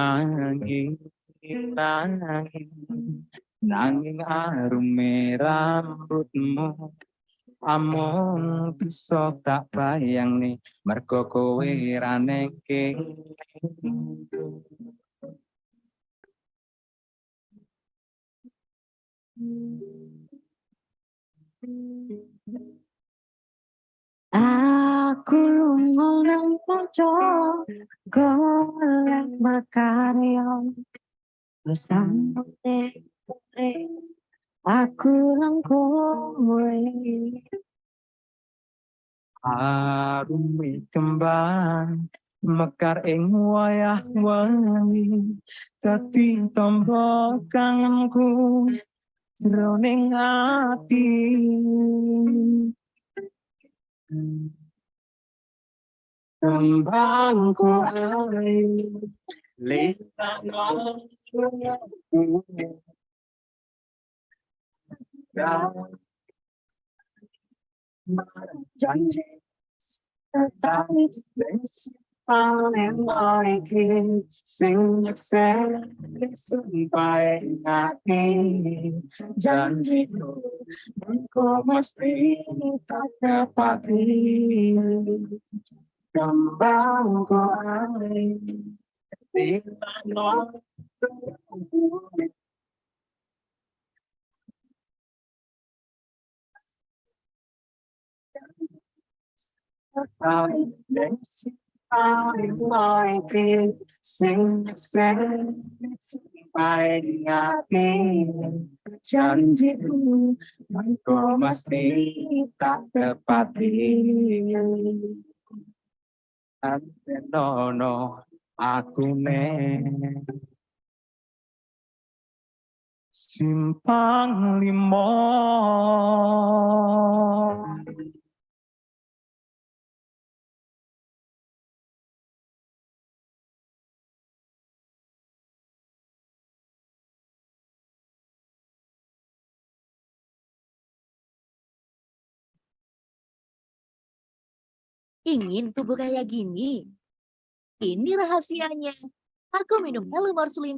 Nanging nanging arume rambutmu amun bisa tak bayang nih mergo kowe ra neke. Aku lunga nang poco golek makarya bersambute aku nang kowe Arume kembang mekar ing wayah wengi dadi tombo kangenku jroning ati. Kembangku ayu lintang janji tetapi panen lagi sing nyeksen sampai hati janjiku engkau mesti tak tepati. Kembangku ayu lintang janjiku engkau mesti tak tepati. Nono aku simpang limo. Ingin tubuh kayak gini? Ini rahasianya. Aku minum Helumor Slim.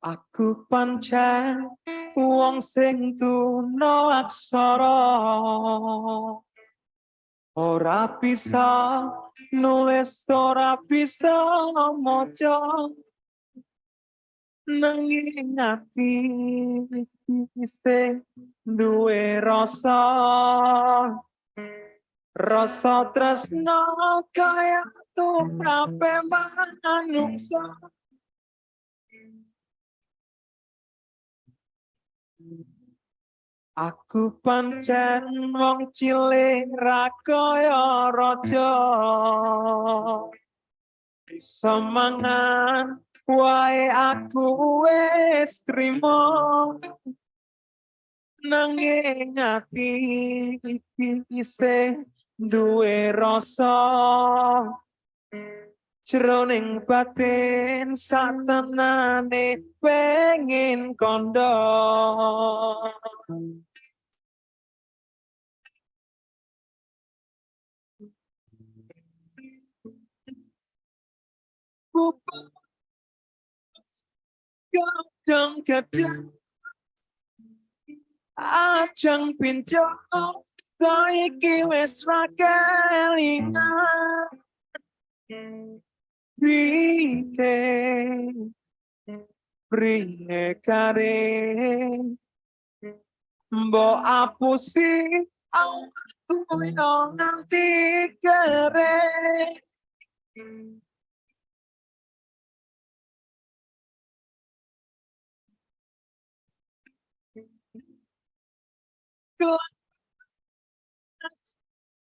Aku pancen wong sing tuna aksara ora bisa nulis ora bisa maca nanging ati sing duwe rasa rasa tresno kaya tumrape manungsa. Aku pancen wong cilik ra kaya raja bisa mangan wae aku wis trimo nanging ati isih duwe rasa jroning batin satenane pengin kondo. Kadang-kadang ajang pinjol saiki wis ra kelingan priye kare mbok apusi aku yo nganti kere.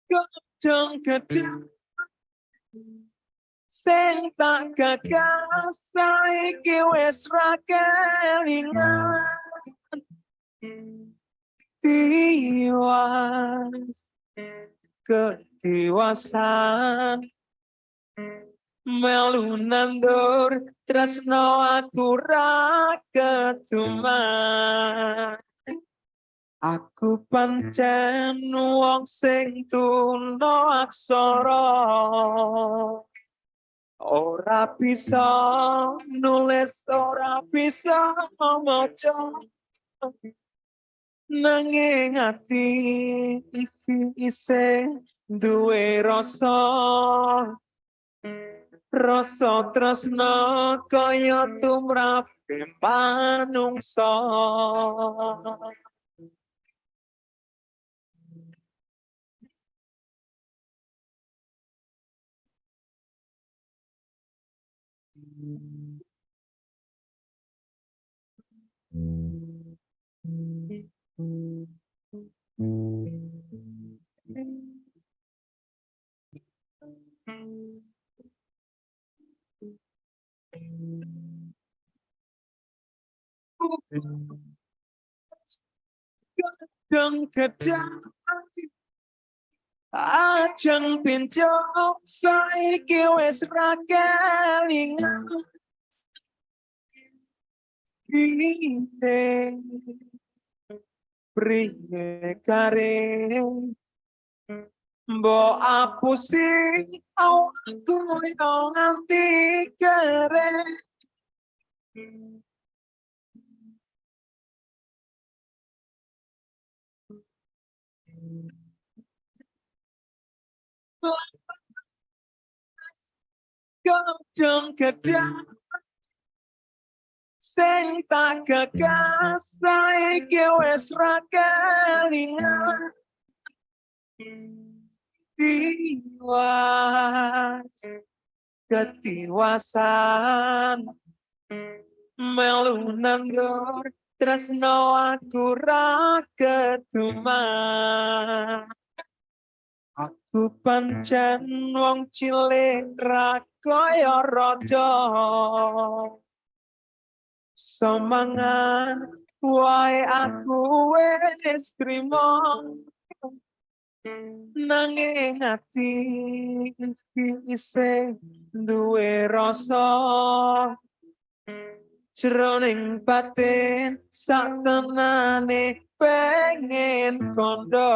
Kadang-kadang sing tak gagas saiki wis ra kelingan tiwas kedewasaan melu nandur tresno aku ra ketuman. Aku pancen wong sing tuna aksara, ora bisa nulis, ora bisa maca, nanging ati iki isih duwe rasa, rasa tresna kaya tumrap manungsa. Kadang kadang ajeng pincuk saiki wis ra kelingan piye priye kare mbok apusi awakku yo nganti kere. Kadang kadang sing tak gagas saiki wis ra kelingan tiwas ketiwasan melu nandur tresno aku ra ketuman. Aku pancen wong cilik ra kaya raja, semangan wae aku wis trimo, nanging ati iki isih duwe rasa, jroning batin satenane pengen kondo.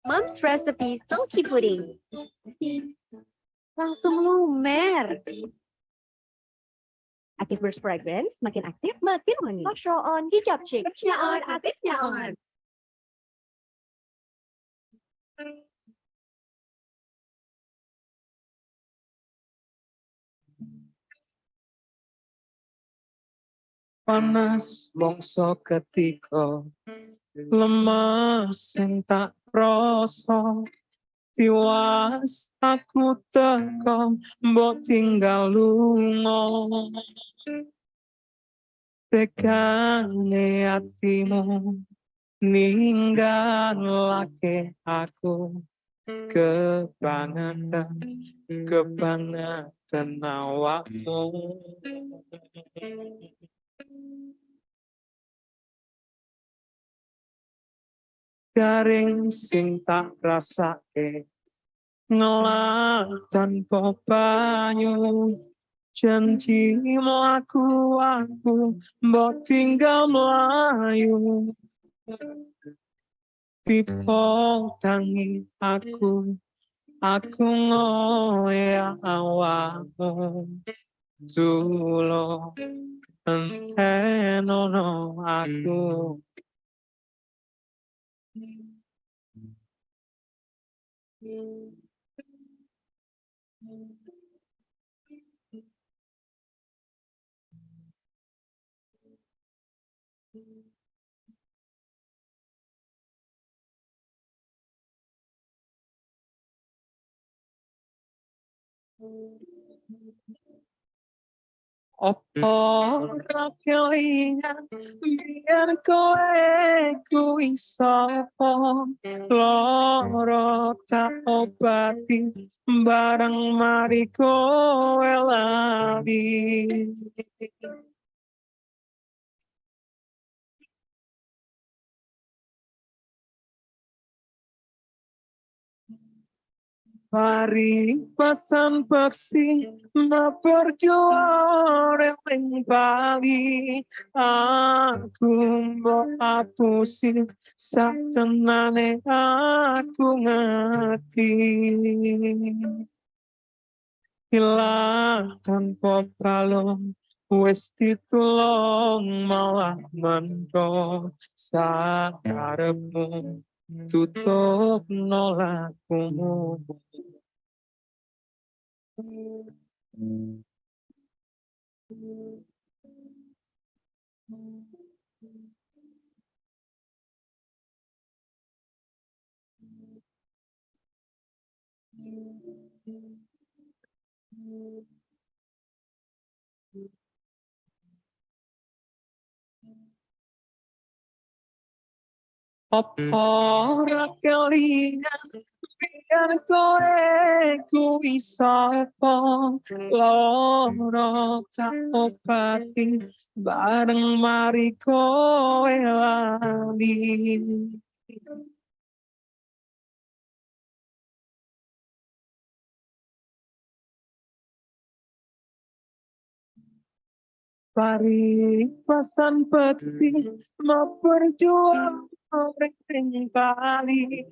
Mom's recipe silky pudding. Langsung lumer. Aktif Burst Fragrance, makin aktif, makin wangi. Masya on, hijab chic. Tipsnya on, aktifnya on. Panas mongso ketika lemas sing tak rasa, tiwas aku teko mbok tinggal lunga, tekane atimu ninggalake aku, kebangetan awakmu. Garing sing tak rasake ngelah tanpa banyu, janji mlaku aku mbok tinggal melayu, tipe tangi aku ngoyak awakmu tulo entenono aku. Opo ora kelingan biar kowe kuwi sapa loro tak obati bareng mari kowe lali. Mari pasan peksi berjuang yang bali aku mau hapusi satenane aku ngerti hilang tanpa kalung wis ditulung malah mendong sakarepmu tutup nolakmu. Apa ora kelingan biar kowe kuwi sapa loro tak obati bareng mari kowe lali. Pari pasan peti mau berjuang ring kali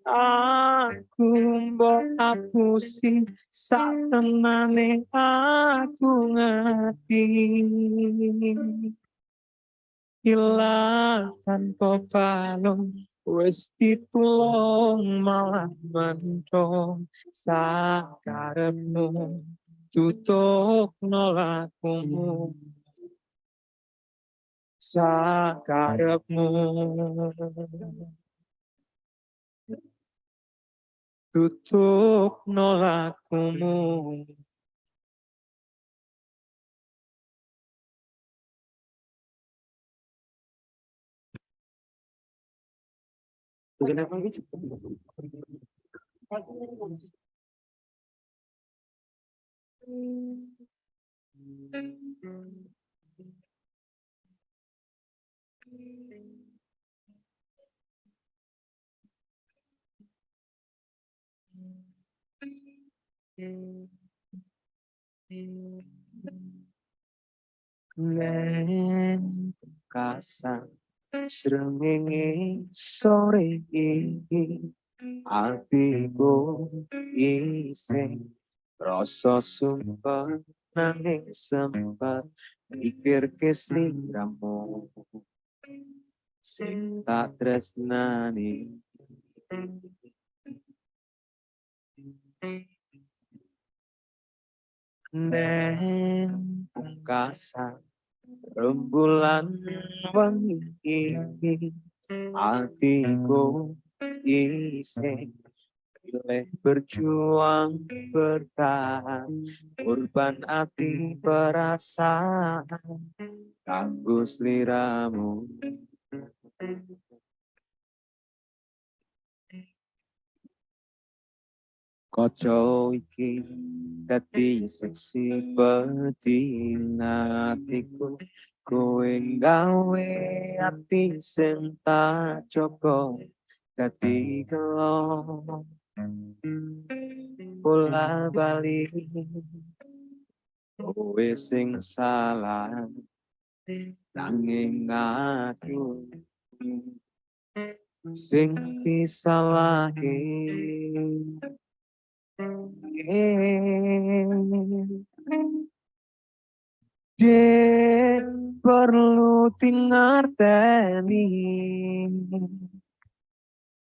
aku mbok hapusi satenane aku ngerti hilang tanpa balong wis ditulung malah mendong sakarepmu tutup nolakmu sakarepmu tutup nolakmu. Kenapa gitu? Nen kasar srengenge sore iki atiku iseng rasa sumpah nanging sempat mikir kesliramu sing tak tresnani nen pungkasan rembulan wengi iki atiku iseng pilih berjuang bertahan korban ati perasaan kanggo sliramu kaca iki dadi seksi pedinatiku kowe gawe ati sing tak coba dadi gelo bola bali kowe sing salah nanging aku sing disalahke Dek perlu tingarteni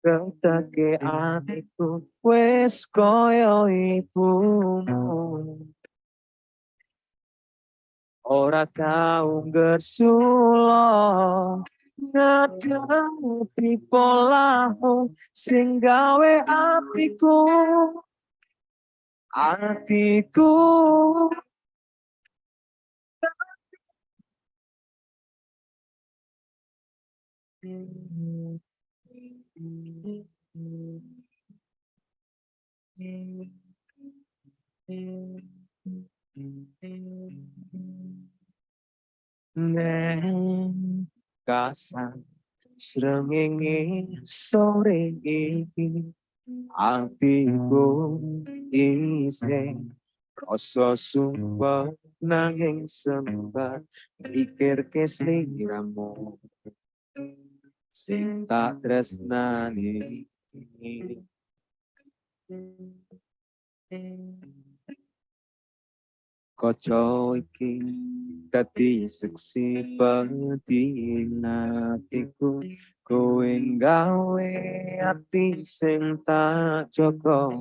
Ketake atiku wis koyo ibumu ora tau gersulo ngadepi polamu sing gawe atiku Neng kasan srengenge sore iki atiku isih rasa sumpah nanging sempat mikir kesliramu sing tak tresnani kaca iki dadi seksi pentinatiku kowe gawe ati sing tak jaga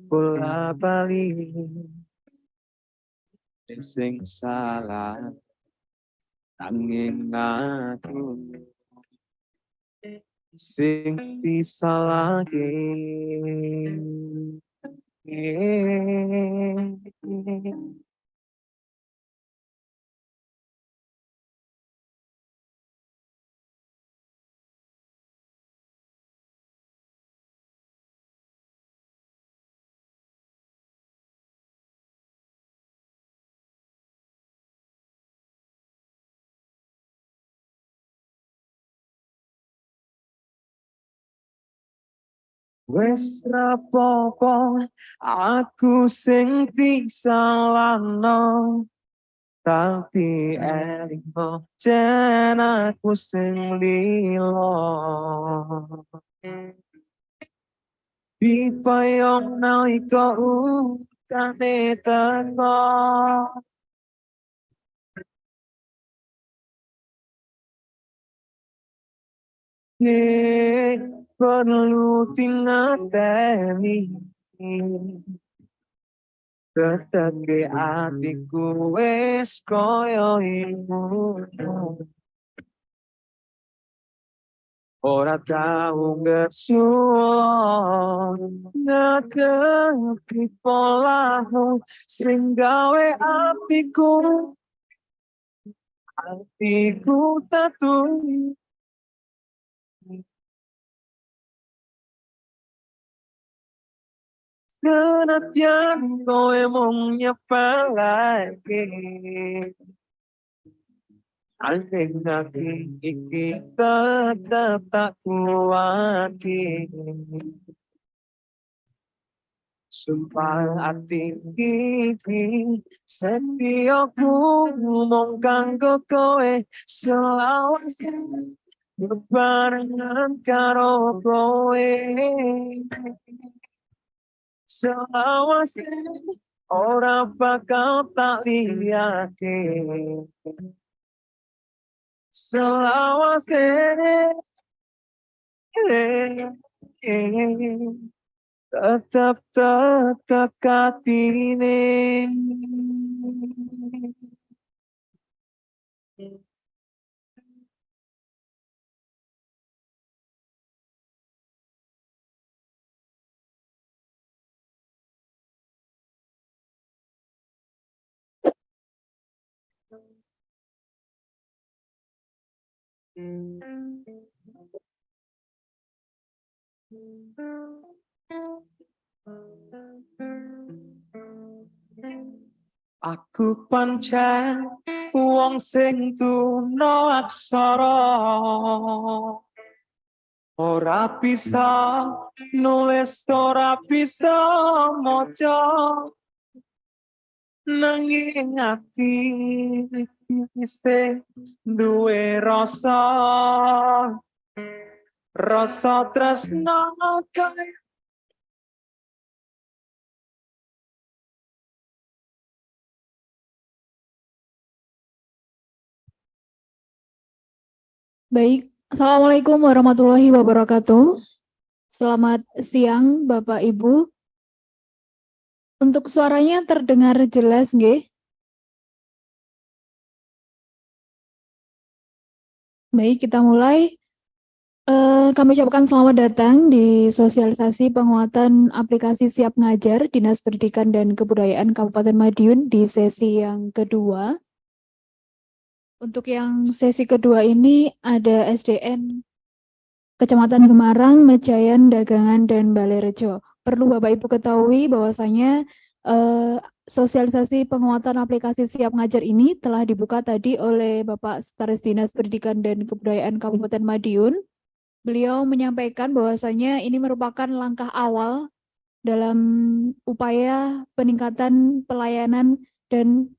bola bali sing salah nanging aku sing disalahke wes rapopo aku sing disalahno tapi elingo jen aku sing lilo dipayung nalika utane teko perlu tingateni keteke atiku wes koyo ibu ora tau ngersuon ngekepi polamu sing gawe atiku tatu senadyan kowe mung nyepelake Anjing hati iki tetap tak kuati Sumpah hati iki setiaku mong kanggo kowe selawase bebarengan karo kowe selawase ora bakal tak liyake selawase tetap katine Aku pancen wong sing tuna aksara ora bisa nulis ora bisa maca nanging ati isih duwe rasa tresna kaya Baik, Assalamualaikum warahmatullahi wabarakatuh. Selamat siang, Bapak Ibu. Untuk suaranya terdengar jelas, nggih? Baik, kita mulai. Kami ucapkan selamat datang di sosialisasi penguatan aplikasi Siap Ngajar Dinas Pendidikan dan Kebudayaan Kabupaten Madiun di sesi yang kedua. Untuk yang sesi kedua ini ada SDN Kecamatan Gemarang, Mejayan, Dagangan, dan Balairejo. Perlu Bapak Ibu ketahui bahwasanya sosialisasi penguatan aplikasi Siap Ngajar ini telah dibuka tadi oleh Bapak Sekretaris Dinas Pendidikan dan Kebudayaan Kabupaten Madiun. Beliau menyampaikan bahwasanya ini merupakan langkah awal dalam upaya peningkatan pelayanan dan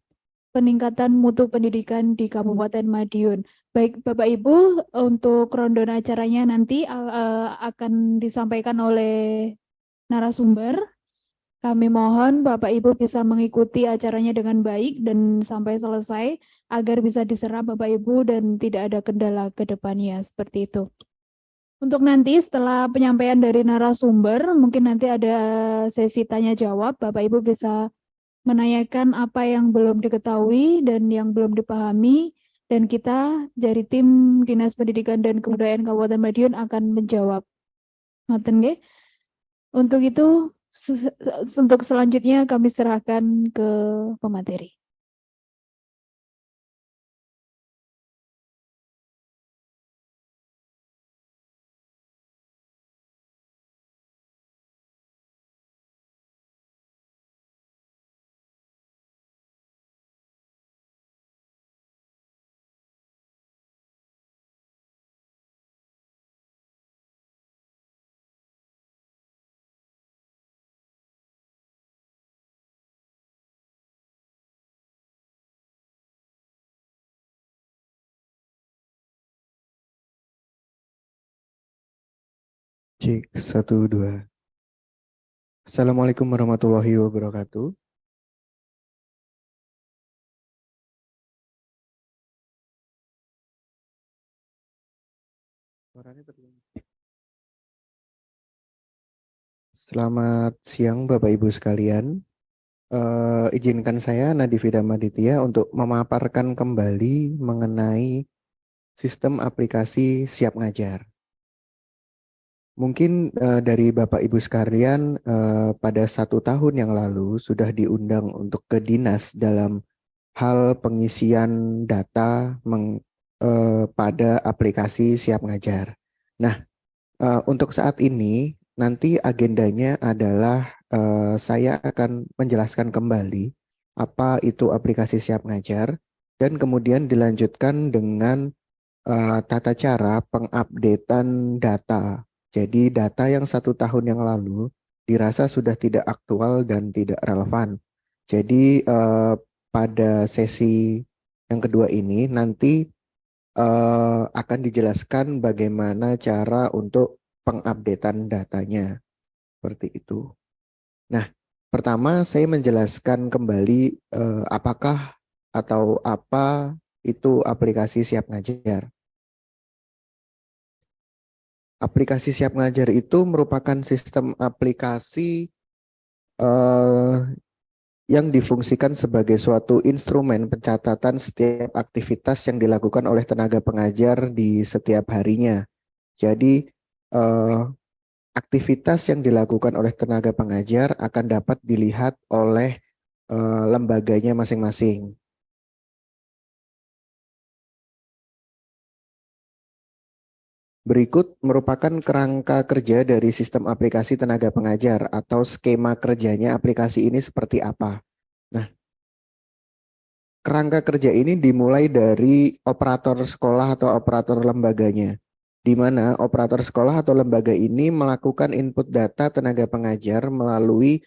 peningkatan mutu pendidikan di Kabupaten Madiun. Baik Bapak Ibu, untuk rundown acaranya nanti akan disampaikan oleh narasumber. Kami mohon Bapak Ibu bisa mengikuti acaranya dengan baik dan sampai selesai agar bisa diserap Bapak Ibu dan tidak ada kendala ke depannya, seperti itu. Untuk nanti setelah penyampaian dari narasumber, mungkin nanti ada sesi tanya jawab, Bapak Ibu bisa menanyakan apa yang belum diketahui dan yang belum dipahami, dan kita dari tim Dinas Pendidikan dan Kebudayaan Kabupaten Madiun akan menjawab. Ngoten nggih. Untuk itu, untuk selanjutnya kami serahkan ke pemateri. Cek 1, 2. Assalamualaikum warahmatullahi wabarakatuh. Selamat siang Bapak Ibu sekalian. Izinkan saya Nadivida Maditya untuk memaparkan kembali mengenai sistem aplikasi Siap Ngajar. Mungkin dari Bapak Ibu sekalian pada 1 tahun yang lalu sudah diundang untuk ke dinas dalam hal pengisian data pada aplikasi Siap Ngajar. Nah, untuk saat ini nanti agendanya adalah saya akan menjelaskan kembali apa itu aplikasi Siap Ngajar dan kemudian dilanjutkan dengan tata cara pengupdatean data. Jadi data yang 1 tahun yang lalu dirasa sudah tidak aktual dan tidak relevan. Jadi pada sesi yang kedua ini nanti akan dijelaskan bagaimana cara untuk pengupdatean datanya. Seperti itu. Nah, pertama saya menjelaskan kembali apakah atau apa itu aplikasi Siap Ngajar. Aplikasi Siap Ngajar itu merupakan sistem aplikasi yang difungsikan sebagai suatu instrumen pencatatan setiap aktivitas yang dilakukan oleh tenaga pengajar di setiap harinya. Jadi, aktivitas yang dilakukan oleh tenaga pengajar akan dapat dilihat oleh lembaganya masing-masing. Berikut merupakan kerangka kerja dari sistem aplikasi tenaga pengajar atau skema kerjanya aplikasi ini seperti apa. Nah, kerangka kerja ini dimulai dari operator sekolah atau operator lembaganya, di mana operator sekolah atau lembaga ini melakukan input data tenaga pengajar melalui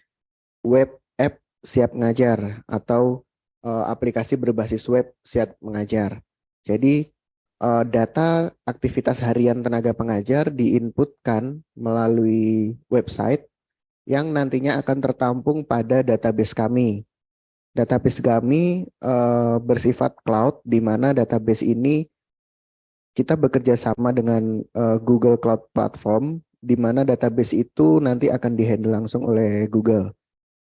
web app Siap Ngajar atau aplikasi berbasis web Siap Mengajar. Jadi, data aktivitas harian tenaga pengajar diinputkan melalui website yang nantinya akan tertampung pada database kami. Database kami bersifat cloud, di mana database ini kita bekerja sama dengan Google Cloud Platform, di mana database itu nanti akan dihandle langsung oleh Google.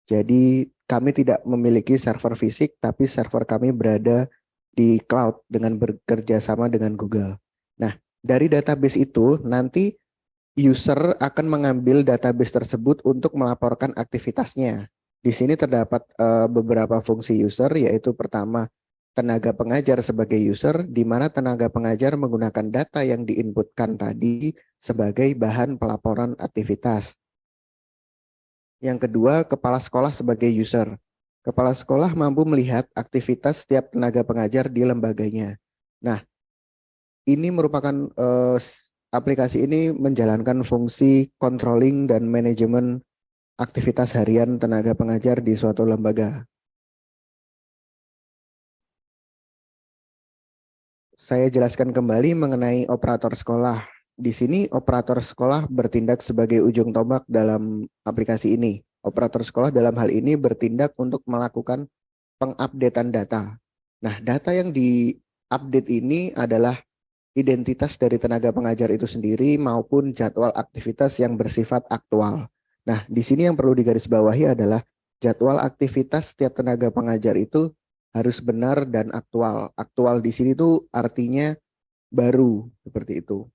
Jadi kami tidak memiliki server fisik, tapi server kami berada di cloud dengan bekerja sama dengan Google. Nah, dari database itu nanti user akan mengambil database tersebut untuk melaporkan aktivitasnya. Di sini terdapat beberapa fungsi user, yaitu pertama tenaga pengajar sebagai user, di mana tenaga pengajar menggunakan data yang diinputkan tadi sebagai bahan pelaporan aktivitas. Yang kedua, kepala sekolah sebagai user. Kepala sekolah mampu melihat aktivitas setiap tenaga pengajar di lembaganya. Nah, ini merupakan aplikasi ini menjalankan fungsi controlling dan manajemen aktivitas harian tenaga pengajar di suatu lembaga. Saya jelaskan kembali mengenai operator sekolah. Di sini operator sekolah bertindak sebagai ujung tombak dalam aplikasi ini. Operator sekolah dalam hal ini bertindak untuk melakukan pengupdatean data. Nah, data yang diupdate ini adalah identitas dari tenaga pengajar itu sendiri maupun jadwal aktivitas yang bersifat aktual. Nah, di sini yang perlu digarisbawahi adalah jadwal aktivitas setiap tenaga pengajar itu harus benar dan aktual. Aktual di sini tuh artinya baru, seperti itu.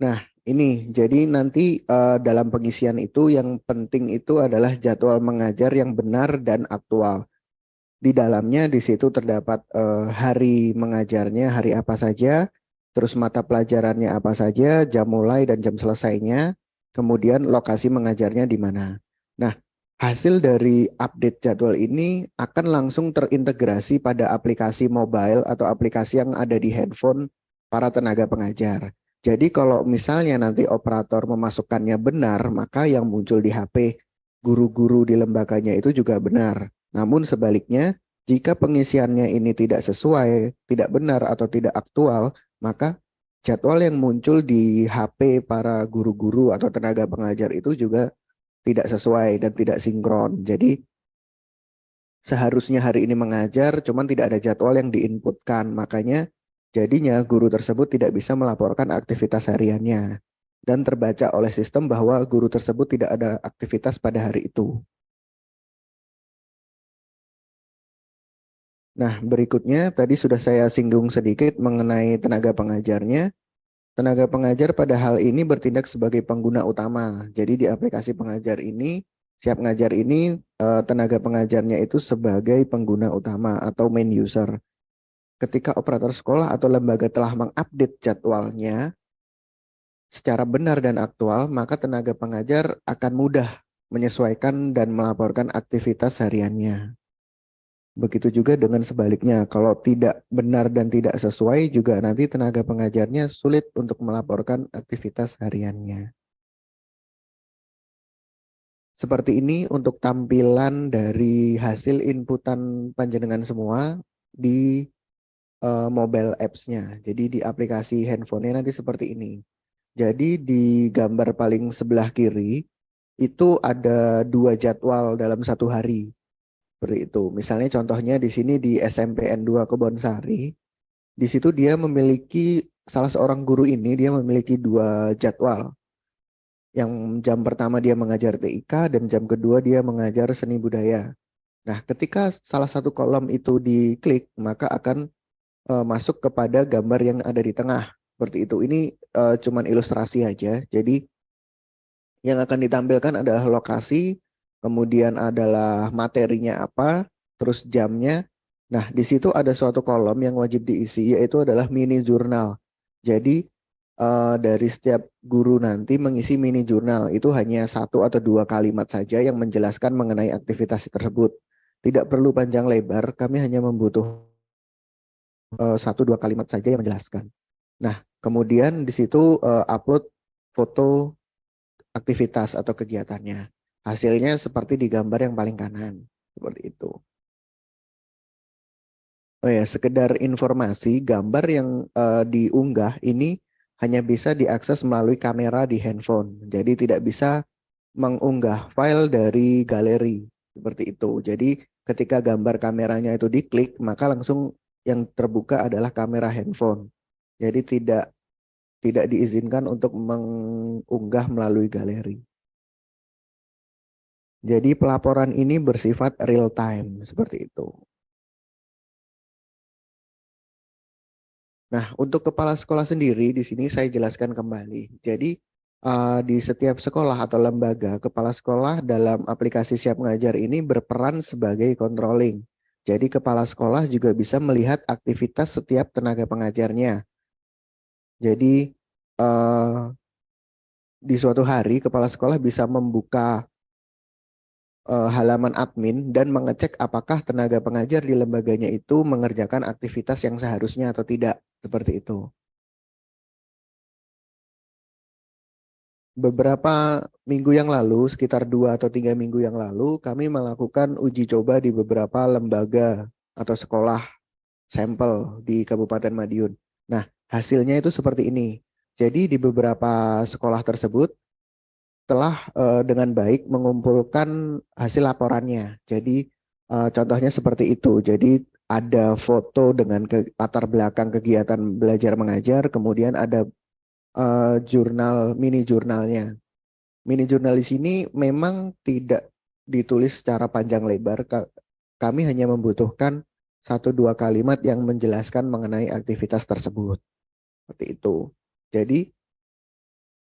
Nah, ini jadi nanti dalam pengisian itu yang penting itu adalah jadwal mengajar yang benar dan aktual. Di dalamnya di situ terdapat hari mengajarnya, hari apa saja, terus mata pelajarannya apa saja, jam mulai dan jam selesainya, kemudian lokasi mengajarnya di mana. Nah, hasil dari update jadwal ini akan langsung terintegrasi pada aplikasi mobile atau aplikasi yang ada di handphone para tenaga pengajar. Jadi kalau misalnya nanti operator memasukkannya benar, maka yang muncul di HP guru-guru di lembaganya itu juga benar. Namun sebaliknya, jika pengisiannya ini tidak sesuai, tidak benar atau tidak aktual, maka jadwal yang muncul di HP para guru-guru atau tenaga pengajar itu juga tidak sesuai dan tidak sinkron. Jadi seharusnya hari ini mengajar, cuman tidak ada jadwal yang diinputkan. Makanya jadinya guru tersebut tidak bisa melaporkan aktivitas hariannya. Dan terbaca oleh sistem bahwa guru tersebut tidak ada aktivitas pada hari itu. Nah, berikutnya tadi sudah saya singgung sedikit mengenai tenaga pengajarnya. Tenaga pengajar pada hal ini bertindak sebagai pengguna utama. Jadi di aplikasi pengajar ini, Siap Ngajar ini, tenaga pengajarnya itu sebagai pengguna utama atau main user. Ketika operator sekolah atau lembaga telah mengupdate jadwalnya secara benar dan aktual, maka tenaga pengajar akan mudah menyesuaikan dan melaporkan aktivitas hariannya. Begitu juga dengan sebaliknya, kalau tidak benar dan tidak sesuai juga nanti tenaga pengajarnya sulit untuk melaporkan aktivitas hariannya. Seperti ini untuk tampilan dari hasil inputan panjenengan semua di mobile apps-nya. Jadi di aplikasi handphonenya nanti seperti ini. Jadi di gambar paling sebelah kiri itu ada 2 jadwal dalam satu hari. Seperti itu. Misalnya contohnya di sini di SMPN 2 Kebonsari, di situ dia memiliki, salah seorang guru ini dia memiliki 2 jadwal. Yang jam pertama dia mengajar TIK dan jam kedua dia mengajar seni budaya. Nah, ketika salah satu kolom itu diklik, maka akan masuk kepada gambar yang ada di tengah. Seperti itu. Ini cuman ilustrasi aja. Jadi yang akan ditampilkan adalah lokasi, kemudian adalah materinya apa, terus jamnya. Nah, di situ ada suatu kolom yang wajib diisi, yaitu adalah mini jurnal. Jadi dari setiap guru nanti mengisi mini jurnal itu hanya 1 atau 2 kalimat saja yang menjelaskan mengenai aktivitas tersebut. Tidak perlu panjang lebar, kami hanya membutuhkan 1-2 kalimat saja yang menjelaskan. Nah, kemudian di situ upload foto aktivitas atau kegiatannya. Hasilnya seperti di gambar yang paling kanan, seperti itu. Oh ya, sekedar informasi, gambar yang diunggah ini hanya bisa diakses melalui kamera di handphone. Jadi tidak bisa mengunggah file dari galeri, seperti itu. Jadi ketika gambar kameranya itu diklik, maka langsung yang terbuka adalah kamera handphone. Jadi tidak diizinkan untuk mengunggah melalui galeri. Jadi pelaporan ini bersifat real time, seperti itu. Nah, untuk kepala sekolah sendiri di sini saya jelaskan kembali. Jadi Di setiap sekolah atau lembaga, kepala sekolah dalam aplikasi Siap Ngajar ini berperan sebagai controlling. Jadi kepala sekolah juga bisa melihat aktivitas setiap tenaga pengajarnya. Jadi di suatu hari kepala sekolah bisa membuka halaman admin dan mengecek apakah tenaga pengajar di lembaganya itu mengerjakan aktivitas yang seharusnya atau tidak. Seperti itu. Beberapa minggu yang lalu, sekitar 2 atau 3 minggu yang lalu, kami melakukan uji coba di beberapa lembaga atau sekolah sampel di Kabupaten Madiun. Nah, hasilnya itu seperti ini. Jadi di beberapa sekolah tersebut telah dengan baik mengumpulkan hasil laporannya. Jadi contohnya seperti itu. Jadi ada foto dengan latar belakang kegiatan belajar mengajar, kemudian ada mini jurnalnya. Mini jurnal di sini memang tidak ditulis secara panjang lebar. Kami hanya membutuhkan 1-2 kalimat yang menjelaskan mengenai aktivitas tersebut. Seperti itu. Jadi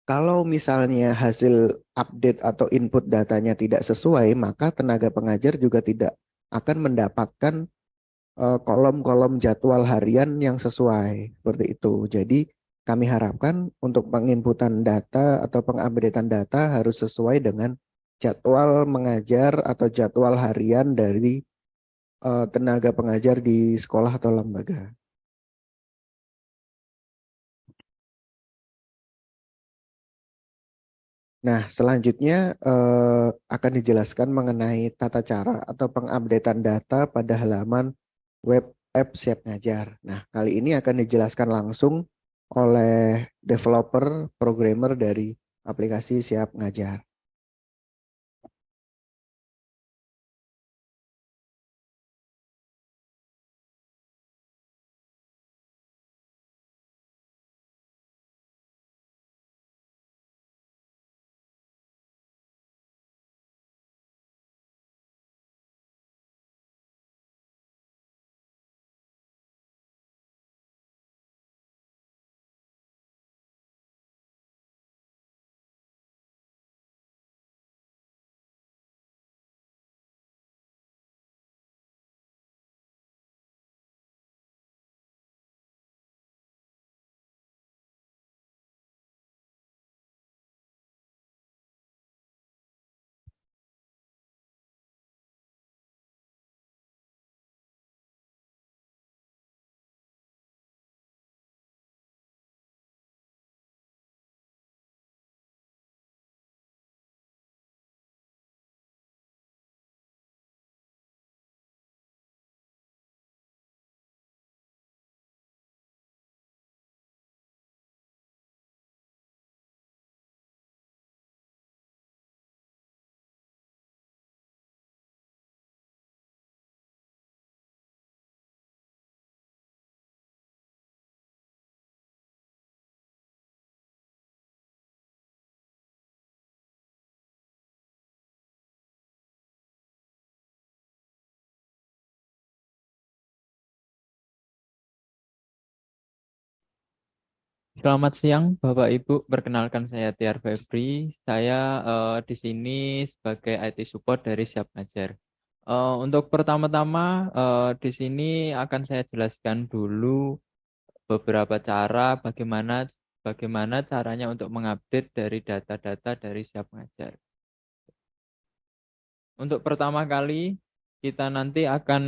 kalau misalnya hasil update atau input datanya tidak sesuai, maka tenaga pengajar juga tidak akan mendapatkan kolom-kolom jadwal harian yang sesuai. Seperti itu. Jadi kami harapkan untuk penginputan data atau pengupdatean data harus sesuai dengan jadwal mengajar atau jadwal harian dari tenaga pengajar di sekolah atau lembaga. Nah, selanjutnya akan dijelaskan mengenai tata cara atau pengupdatean data pada halaman web app Siap Ngajar. Nah, kali ini akan dijelaskan langsung oleh developer, programmer dari aplikasi Siap Ngajar. Selamat siang, Bapak Ibu. Perkenalkan saya Tiar Febri. Saya di sini sebagai IT support dari Siap Ngajar. Untuk pertama-tama di sini akan saya jelaskan dulu beberapa cara bagaimana caranya untuk mengupdate dari data-data dari Siap Ngajar. Untuk pertama kali kita nanti akan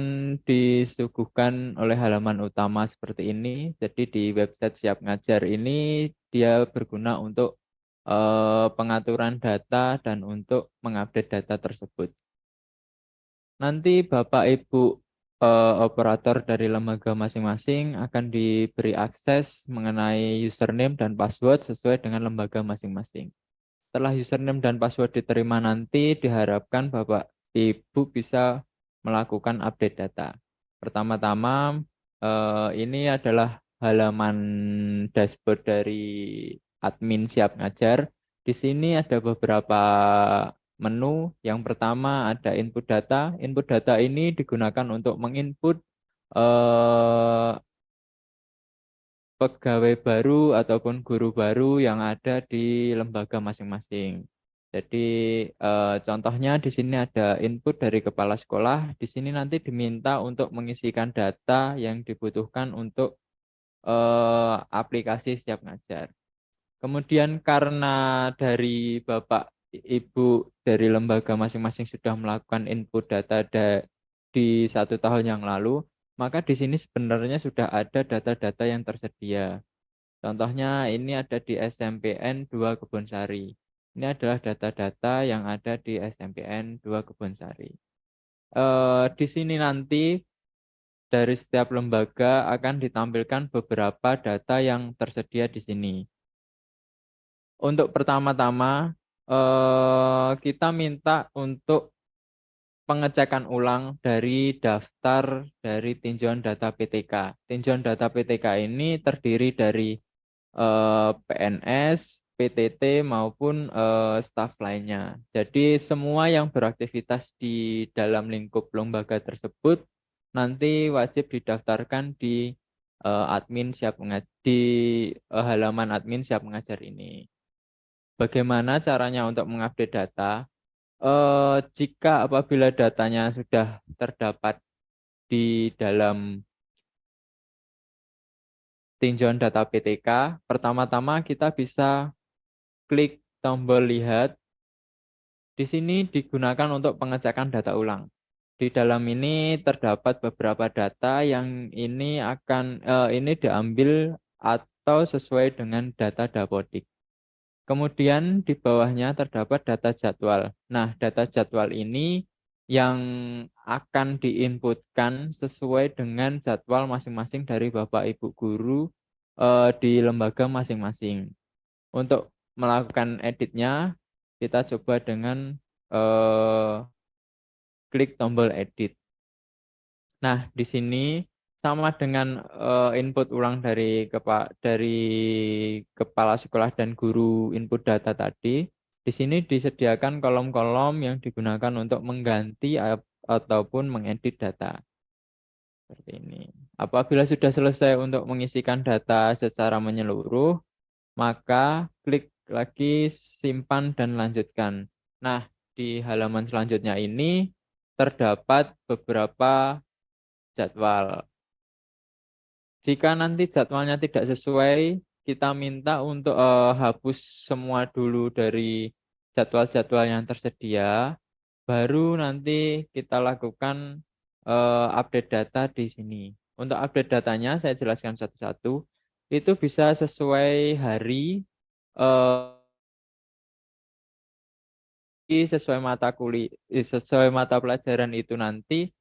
disuguhkan oleh halaman utama seperti ini. Jadi di website Siap Ngajar ini dia berguna untuk pengaturan data dan untuk mengupdate data tersebut. Nanti Bapak Ibu operator dari lembaga masing-masing akan diberi akses mengenai username dan password sesuai dengan lembaga masing-masing. Setelah username dan password diterima nanti, diharapkan Bapak Ibu bisa melakukan update data. Pertama-tama, ini adalah halaman dashboard dari admin Siap Ngajar. Di sini ada beberapa menu. Yang pertama ada input data. Input data ini digunakan untuk menginput pegawai baru ataupun guru baru yang ada di lembaga masing-masing. Jadi contohnya di sini ada input dari kepala sekolah. Di sini nanti diminta untuk mengisikan data yang dibutuhkan untuk aplikasi Siap Ngajar. Kemudian karena dari Bapak Ibu dari lembaga masing-masing sudah melakukan input data di 1 tahun yang lalu, maka di sini sebenarnya sudah ada data-data yang tersedia. Contohnya ini ada di SMPN 2 Kebonsari. Ini adalah data-data yang ada di SMPN 2 Kebonsari. Di sini nanti dari setiap lembaga akan ditampilkan beberapa data yang tersedia di sini. Untuk pertama-tama kita minta untuk pengecekan ulang dari daftar dari tinjauan data PTK. Tinjauan data PTK ini terdiri dari PNS, PTT maupun staf lainnya. Jadi semua yang beraktivitas di dalam lingkup lembaga tersebut nanti wajib didaftarkan di halaman admin Siap Mengajar ini. Bagaimana caranya untuk mengupdate data? Jika apabila datanya sudah terdapat di dalam tinjauan data PTK, pertama-tama kita bisa klik tombol lihat. Di sini digunakan untuk pengecekan data ulang. Di dalam ini terdapat beberapa data yang ini diambil atau sesuai dengan data Dapodik. Kemudian di bawahnya terdapat data jadwal. Nah, data jadwal ini yang akan diinputkan sesuai dengan jadwal masing-masing dari Bapak Ibu guru di lembaga masing-masing. Untuk melakukan editnya, kita coba dengan klik tombol edit. Nah, di sini sama dengan input ulang dari kepala sekolah dan guru input data tadi. Di sini disediakan kolom-kolom yang digunakan untuk mengganti ataupun mengedit data. Seperti ini. Apabila sudah selesai untuk mengisikan data secara menyeluruh, maka klik lagi simpan dan lanjutkan. Nah, di halaman selanjutnya ini terdapat beberapa jadwal. Jika nanti jadwalnya tidak sesuai, kita minta untuk hapus semua dulu dari jadwal-jadwal yang tersedia, baru nanti kita lakukan update data di sini. Untuk update datanya saya jelaskan satu-satu. Itu bisa sesuai hari, sesuai mata pelajaran itu nanti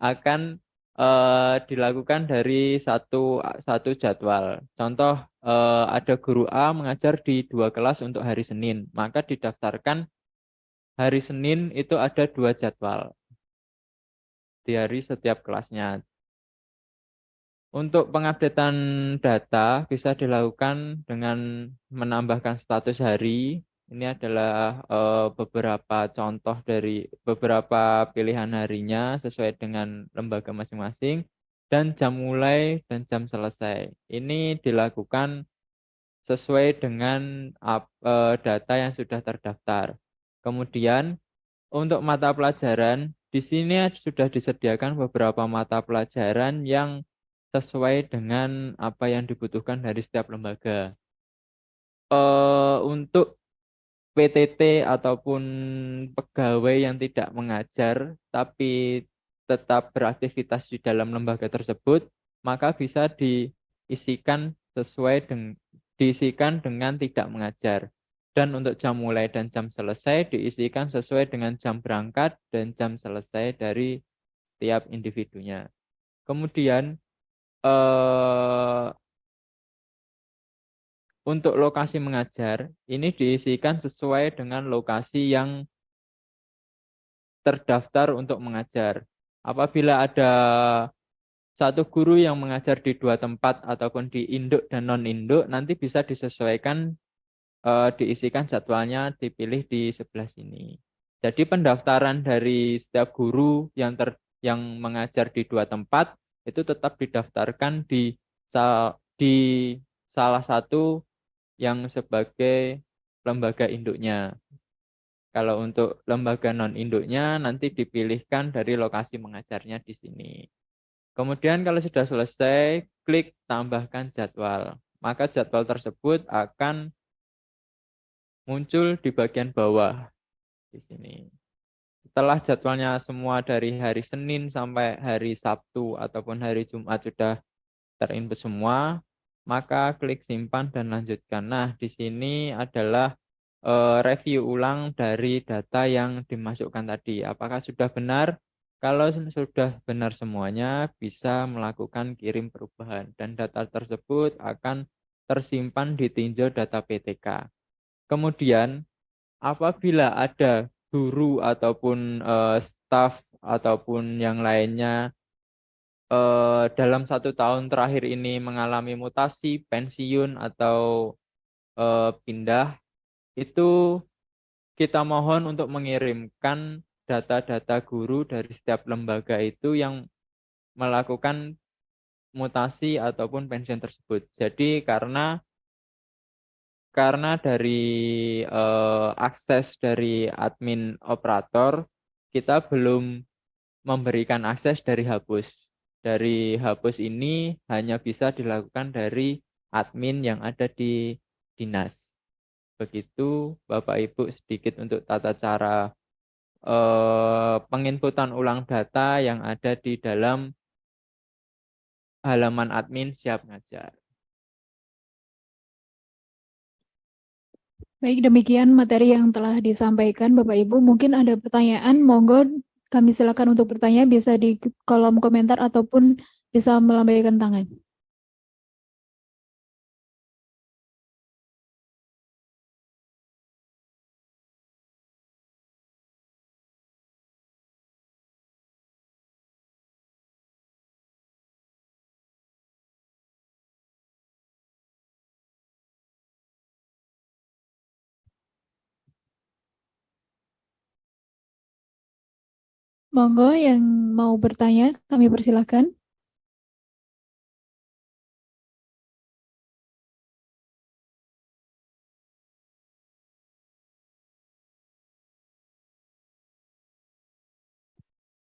akan dilakukan dari satu jadwal. Contoh ada guru A mengajar di 2 kelas untuk hari Senin, maka didaftarkan hari Senin itu ada 2 jadwal di hari setiap kelasnya. Untuk pengupdatean data bisa dilakukan dengan menambahkan status hari. Ini adalah beberapa contoh dari beberapa pilihan harinya sesuai dengan lembaga masing-masing, dan jam mulai dan jam selesai. Ini dilakukan sesuai dengan data yang sudah terdaftar. Kemudian untuk mata pelajaran, di sini sudah disediakan beberapa mata pelajaran yang sesuai dengan apa yang dibutuhkan dari setiap lembaga. Untuk PTT ataupun pegawai yang tidak mengajar tapi tetap beraktivitas di dalam lembaga tersebut, maka bisa diisikan dengan tidak mengajar. Dan untuk jam mulai dan jam selesai diisikan sesuai dengan jam berangkat dan jam selesai dari tiap individunya. Kemudian untuk lokasi mengajar, ini diisikan sesuai dengan lokasi yang terdaftar untuk mengajar. Apabila ada satu guru yang mengajar di 2 tempat ataupun di induk dan non-induk, nanti bisa disesuaikan, diisikan jadwalnya, dipilih di sebelah sini. Jadi pendaftaran dari setiap guru yang mengajar di 2 tempat, itu tetap didaftarkan di di salah satu yang sebagai lembaga induknya. Kalau untuk lembaga non-induknya nanti dipilihkan dari lokasi mengajarnya di sini. Kemudian kalau sudah selesai, klik tambahkan jadwal. Maka jadwal tersebut akan muncul di bagian bawah di sini. Setelah jadwalnya semua dari hari Senin sampai hari Sabtu ataupun hari Jumat sudah terinput semua, maka klik simpan dan lanjutkan. Nah, di sini adalah review ulang dari data yang dimasukkan tadi. Apakah sudah benar? Kalau sudah benar semuanya, bisa melakukan kirim perubahan dan data tersebut akan tersimpan di tinjau data PTK. Kemudian, apabila ada guru ataupun staf ataupun yang lainnya dalam 1 tahun terakhir ini mengalami mutasi, pensiun atau pindah, itu kita mohon untuk mengirimkan data-data guru dari setiap lembaga itu yang melakukan mutasi ataupun pensiun tersebut. Jadi karena dari akses dari admin operator, kita belum memberikan akses dari hapus. Dari hapus ini hanya bisa dilakukan dari admin yang ada di dinas. Begitu Bapak Ibu sedikit untuk tata cara penginputan ulang data yang ada di dalam halaman admin Siap Ngajar. Baik, demikian materi yang telah disampaikan Bapak Ibu. Mungkin ada pertanyaan, monggo kami silakan untuk bertanya, bisa di kolom komentar ataupun bisa melambaikan tangan. Monggo yang mau bertanya, kami persilahkan.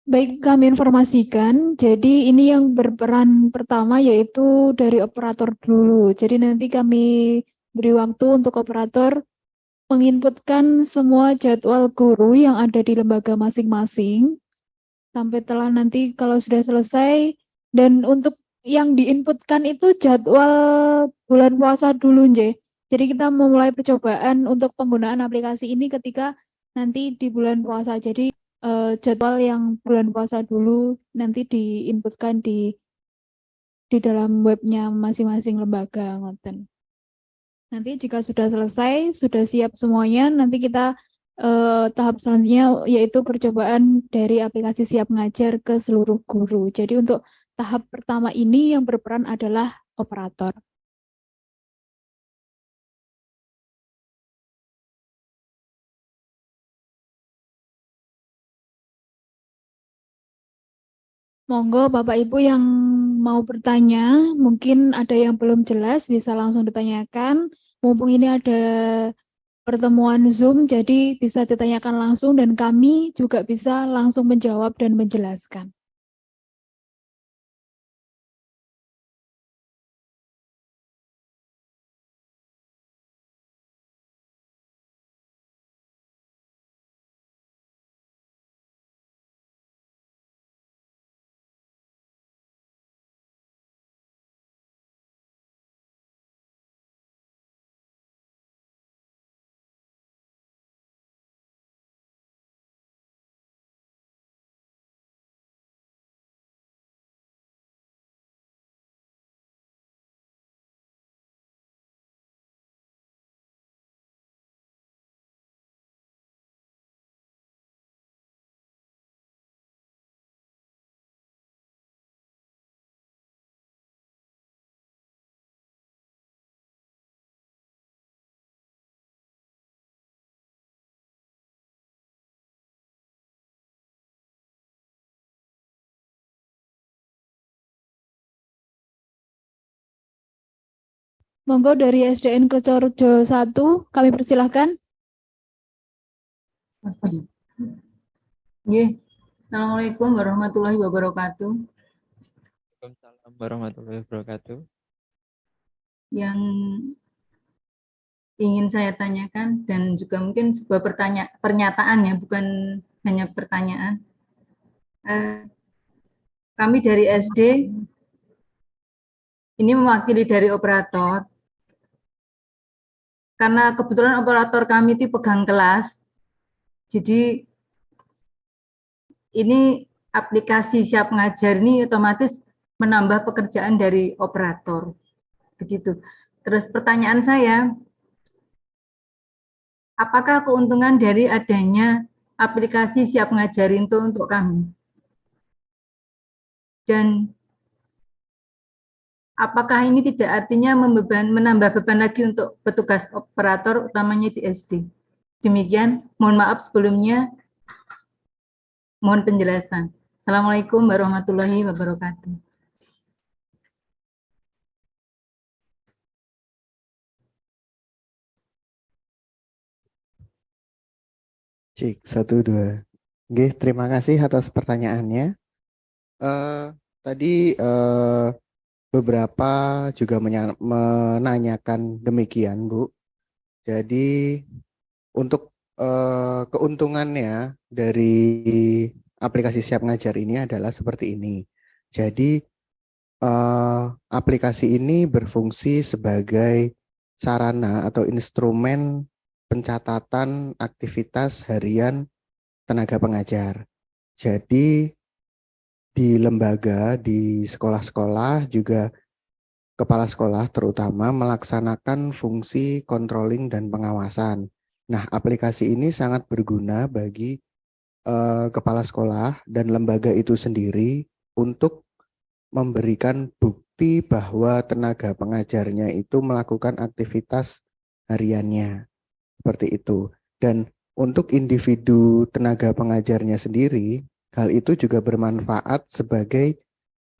Baik, kami informasikan. Jadi ini yang berperan pertama yaitu dari operator dulu. Jadi nanti kami beri waktu untuk operator menginputkan semua jadwal guru yang ada di lembaga masing-masing. Sampai telah nanti kalau sudah selesai, dan untuk yang diinputkan itu jadwal bulan puasa dulu, Nje. Jadi kita memulai percobaan untuk penggunaan aplikasi ini ketika nanti di bulan puasa. Jadi jadwal yang bulan puasa dulu nanti diinputkan di dalam webnya masing-masing lembaga, ngoten. Nanti jika sudah selesai, sudah siap semuanya, nanti kita tahap selanjutnya yaitu percobaan dari aplikasi Siap Ngajar ke seluruh guru. Jadi untuk tahap pertama ini yang berperan adalah operator. Monggo Bapak Ibu yang mau bertanya, mungkin ada yang belum jelas bisa langsung ditanyakan. Mumpung ini ada pertemuan Zoom, jadi bisa ditanyakan langsung dan kami juga bisa langsung menjawab dan menjelaskan. Monggo dari SDN Kercorejo 1, kami persilahkan. Nggih. Assalamualaikum warahmatullahi wabarakatuh. Waalaikumsalam warahmatullahi wabarakatuh. Yang ingin saya tanyakan dan juga mungkin sebuah pernyataan ya, bukan hanya pertanyaan. Kami dari SD ini mewakili dari operator. Karena kebetulan operator kami itu pegang kelas, jadi ini aplikasi Siap Ngajar ini otomatis menambah pekerjaan dari operator. Begitu. Terus pertanyaan saya, apakah keuntungan dari adanya aplikasi Siap Ngajar itu untuk kami? Dan apakah ini tidak artinya menambah beban lagi untuk petugas operator utamanya di SD? Demikian, mohon maaf sebelumnya, mohon penjelasan. Assalamualaikum warahmatullahi wabarakatuh. Cik, 1, 2. Nggih, terima kasih atas pertanyaannya. Tadi beberapa juga menanyakan demikian, Bu. Jadi untuk keuntungannya dari aplikasi Siap Ngajar ini adalah seperti ini. Jadi aplikasi ini berfungsi sebagai sarana atau instrumen pencatatan aktivitas harian tenaga pengajar. Jadi di lembaga, di sekolah-sekolah juga kepala sekolah terutama melaksanakan fungsi controlling dan pengawasan. Nah, aplikasi ini sangat berguna bagi kepala sekolah dan lembaga itu sendiri untuk memberikan bukti bahwa tenaga pengajarnya itu melakukan aktivitas hariannya. Seperti itu. Dan untuk individu tenaga pengajarnya sendiri, hal itu juga bermanfaat sebagai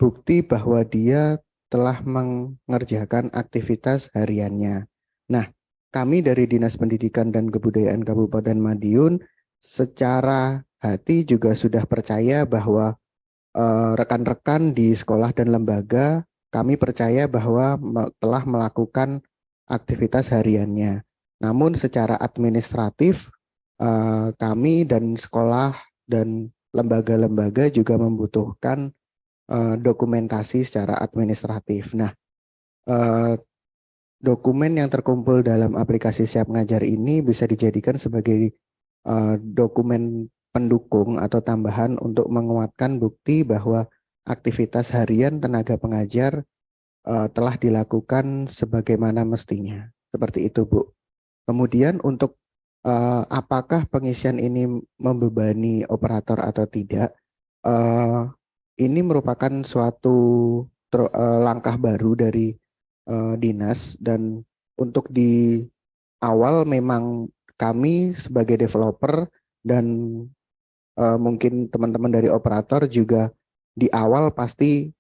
bukti bahwa dia telah mengerjakan aktivitas hariannya. Nah, kami dari Dinas Pendidikan dan Kebudayaan Kabupaten Madiun secara hati juga sudah percaya bahwa rekan-rekan di sekolah dan lembaga, kami percaya bahwa telah melakukan aktivitas hariannya. Namun secara administratif, kami dan sekolah dan lembaga-lembaga juga membutuhkan dokumentasi secara administratif. Nah, dokumen yang terkumpul dalam aplikasi Siap Ngajar ini bisa dijadikan sebagai dokumen pendukung atau tambahan untuk menguatkan bukti bahwa aktivitas harian tenaga pengajar telah dilakukan sebagaimana mestinya. Seperti itu, Bu. Kemudian untuk apakah pengisian ini membebani operator atau tidak, ini merupakan suatu langkah baru dari dinas, dan untuk di awal memang kami sebagai developer dan mungkin teman-teman dari operator juga di awal pasti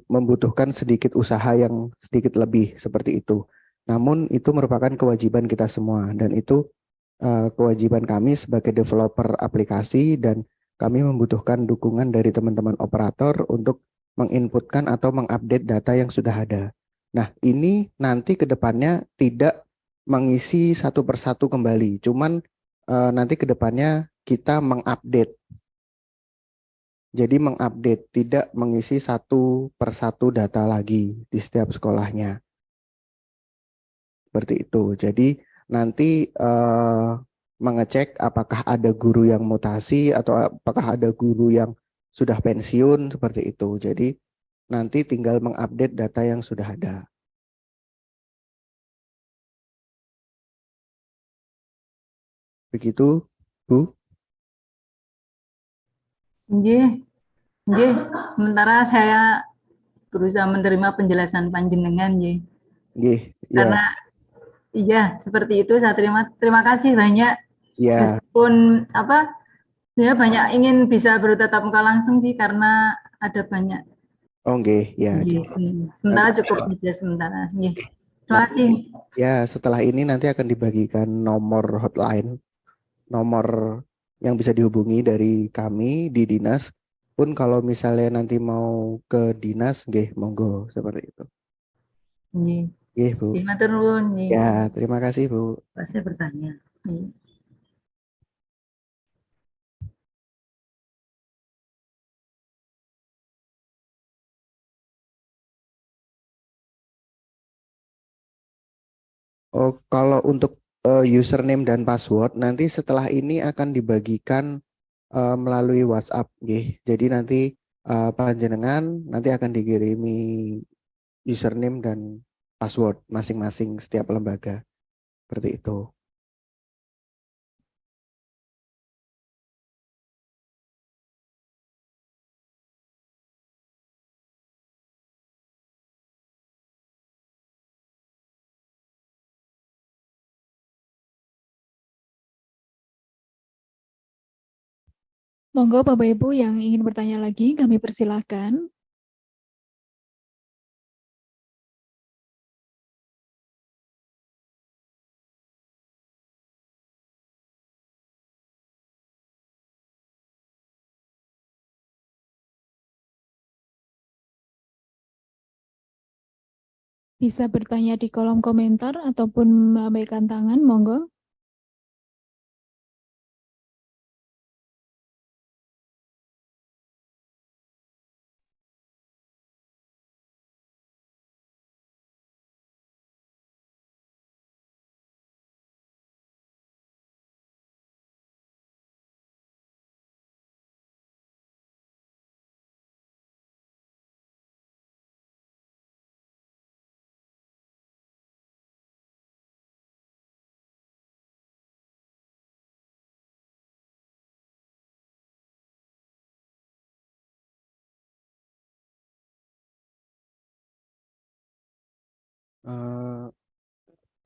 membutuhkan sedikit usaha yang sedikit lebih seperti itu. Namun itu merupakan kewajiban kita semua, dan itu kewajiban kami sebagai developer aplikasi, dan kami membutuhkan dukungan dari teman-teman operator untuk menginputkan atau mengupdate data yang sudah ada. Nah, ini nanti ke depannya tidak mengisi satu persatu kembali, cuman nanti ke depannya kita mengupdate. Jadi mengupdate, tidak mengisi satu persatu data lagi di setiap sekolahnya. Seperti itu. Jadi nanti mengecek apakah ada guru yang mutasi atau apakah ada guru yang sudah pensiun, seperti itu. Jadi nanti tinggal mengupdate data yang sudah ada. Begitu, Bu? Nggih. Nggih, sementara saya berusaha menerima penjelasan panjenengan, nggih. Nggih, ya. Karena iya, seperti itu. Saya terima kasih banyak. Ya. Meskipun saya banyak ingin bisa bertatap muka langsung sih, karena ada banyak. Oh, nggih, ya. Nggih, sementara cukup saja sementara. Nggih. Terima kasih. Ya, setelah ini nanti akan dibagikan nomor hotline, nomor yang bisa dihubungi dari kami di dinas. Pun kalau misalnya nanti mau ke dinas, nggih, monggo seperti itu. Nggih. Nggih, Bu. Nggih, matur nuwun. Nggih. Ya, terima kasih, Bu. Pak, saya bertanya. Nggih. Oh, kalau untuk username dan password nanti setelah ini akan dibagikan melalui WhatsApp, nggih. Jadi nanti panjenengan nanti akan dikirimi username dan password masing-masing setiap lembaga. Seperti itu. Monggo Bapak Ibu yang ingin bertanya lagi, kami persilahkan. Bisa bertanya di kolom komentar ataupun melambaikan tangan, monggo.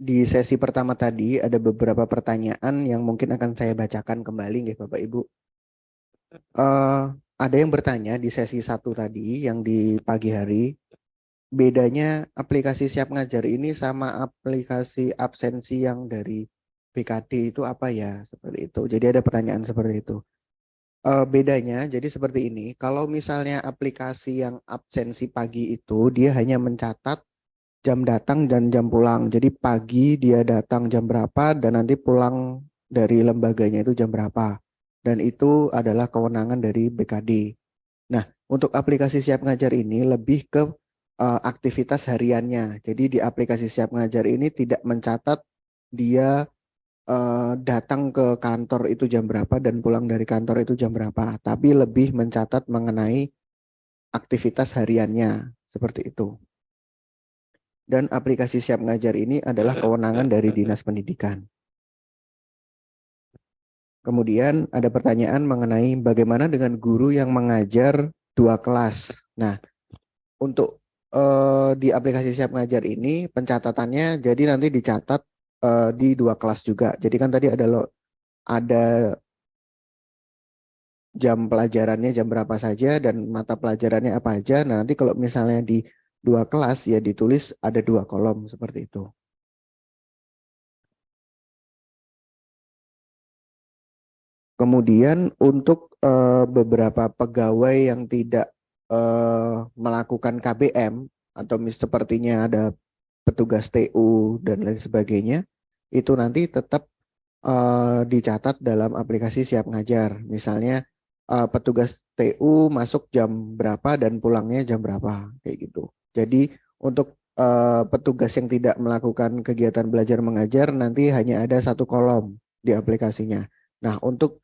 Di sesi pertama tadi ada beberapa pertanyaan yang mungkin akan saya bacakan kembali, nggih, Bapak Ibu. Ada yang bertanya di sesi 1 tadi yang di pagi hari, bedanya aplikasi Siap Ngajar ini sama aplikasi absensi yang dari BKD itu apa ya? Seperti itu. Jadi ada pertanyaan seperti itu. Bedanya jadi seperti ini, kalau misalnya aplikasi yang absensi pagi itu dia hanya mencatat jam datang dan jam pulang. Jadi pagi dia datang jam berapa dan nanti pulang dari lembaganya itu jam berapa. Dan itu adalah kewenangan dari BKD. Nah, untuk aplikasi Siap Ngajar ini lebih ke aktivitas hariannya. Jadi di aplikasi Siap Ngajar ini tidak mencatat dia datang ke kantor itu jam berapa dan pulang dari kantor itu jam berapa, tapi lebih mencatat mengenai aktivitas hariannya seperti itu. Dan aplikasi Siap Ngajar ini adalah kewenangan dari Dinas Pendidikan. Kemudian ada pertanyaan mengenai bagaimana dengan guru yang mengajar 2 kelas. Nah, untuk di aplikasi Siap Ngajar ini pencatatannya jadi nanti dicatat di 2 kelas juga. Jadi kan tadi ada jam pelajarannya jam berapa saja dan mata pelajarannya apa aja. Nah, nanti kalau misalnya di 2 kelas ya ditulis ada 2 kolom seperti itu. Kemudian untuk beberapa pegawai yang tidak melakukan KBM atau sepertinya ada petugas TU dan lain sebagainya, itu nanti tetap dicatat dalam aplikasi Siap Ngajar. Misalnya petugas TU masuk jam berapa dan pulangnya jam berapa, kayak gitu. Jadi untuk petugas yang tidak melakukan kegiatan belajar mengajar nanti hanya ada 1 kolom di aplikasinya. Nah, untuk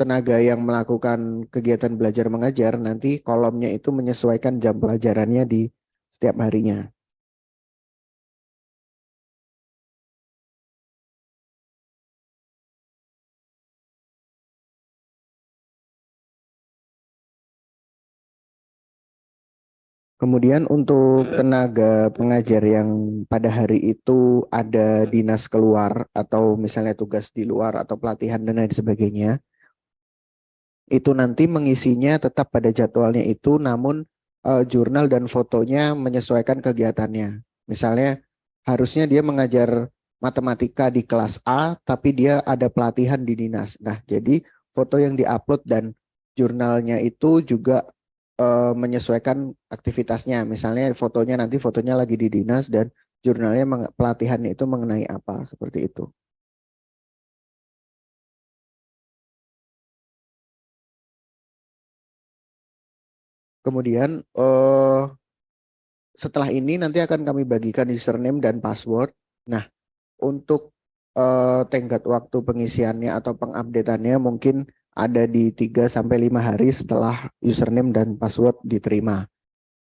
tenaga yang melakukan kegiatan belajar mengajar nanti kolomnya itu menyesuaikan jam pelajarannya di setiap harinya. Kemudian untuk tenaga pengajar yang pada hari itu ada dinas keluar atau misalnya tugas di luar atau pelatihan dan lain sebagainya, itu nanti mengisinya tetap pada jadwalnya itu, namun jurnal dan fotonya menyesuaikan kegiatannya. Misalnya harusnya dia mengajar matematika di kelas A, tapi dia ada pelatihan di dinas. Nah, jadi foto yang diupload dan jurnalnya itu juga menyesuaikan aktivitasnya. Misalnya fotonya lagi di dinas dan jurnalnya pelatihannya itu mengenai apa, seperti itu. Kemudian setelah ini nanti akan kami bagikan username dan password. Nah, untuk tenggat waktu pengisiannya atau pengupdateannya mungkin ada di 3 sampai 5 hari setelah username dan password diterima.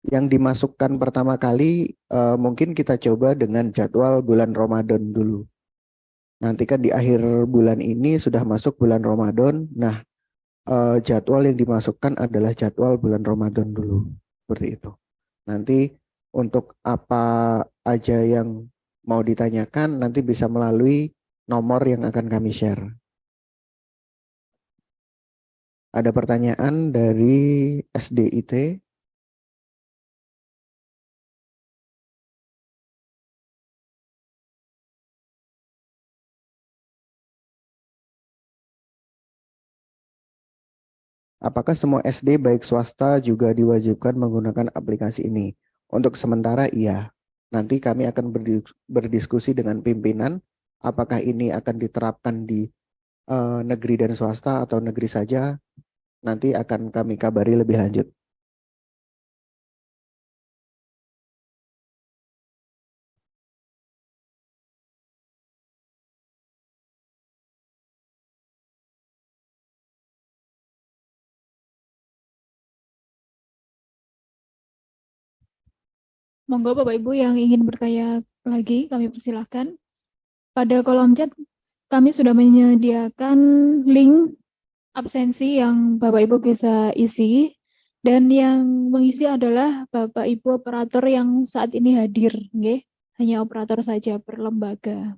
Yang dimasukkan pertama kali mungkin kita coba dengan jadwal bulan Ramadan dulu. Nanti kan di akhir bulan ini sudah masuk bulan Ramadan. Nah, jadwal yang dimasukkan adalah jadwal bulan Ramadan dulu. Seperti itu. Nanti untuk apa aja yang mau ditanyakan nanti bisa melalui nomor yang akan kami share. Ada pertanyaan dari SDIT? Apakah semua SD baik swasta juga diwajibkan menggunakan aplikasi ini? Untuk sementara iya. Nanti kami akan berdiskusi dengan pimpinan apakah ini akan diterapkan di negeri dan swasta atau negeri saja. Nanti akan kami kabari lebih lanjut. Monggo Bapak Ibu yang ingin bertanya lagi, kami persilahkan. Pada kolom chat kami sudah menyediakan link absensi yang Bapak Ibu bisa isi, dan yang mengisi adalah Bapak Ibu operator yang saat ini hadir, nggih. Hanya operator saja per lembaga.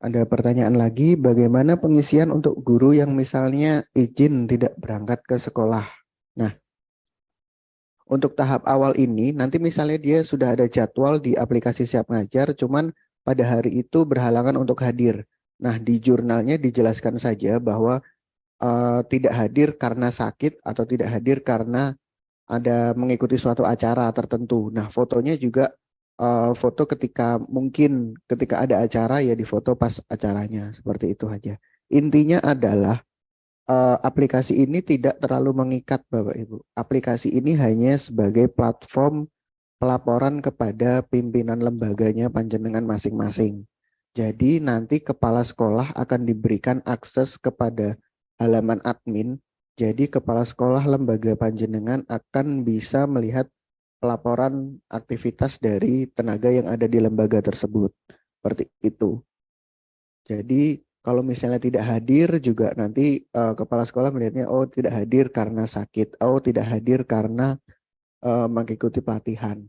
Ada pertanyaan lagi, bagaimana pengisian untuk guru yang misalnya izin tidak berangkat ke sekolah? Nah, untuk tahap awal ini, nanti misalnya dia sudah ada jadwal di aplikasi Siap Ngajar, cuman pada hari itu berhalangan untuk hadir. Nah, di jurnalnya dijelaskan saja bahwa tidak hadir karena sakit atau tidak hadir karena ada mengikuti suatu acara tertentu. Nah, fotonya juga foto ketika ada acara ya difoto pas acaranya, seperti itu aja. Intinya adalah aplikasi ini tidak terlalu mengikat Bapak Ibu. Aplikasi ini hanya sebagai platform pelaporan kepada pimpinan lembaganya panjenengan masing-masing. Jadi nanti kepala sekolah akan diberikan akses kepada halaman admin. Jadi kepala sekolah lembaga panjenengan akan bisa melihat pelaporan aktivitas dari tenaga yang ada di lembaga tersebut. Seperti itu. Jadi kalau misalnya tidak hadir juga nanti kepala sekolah melihatnya oh tidak hadir karena sakit, oh tidak hadir karena mengikuti pelatihan.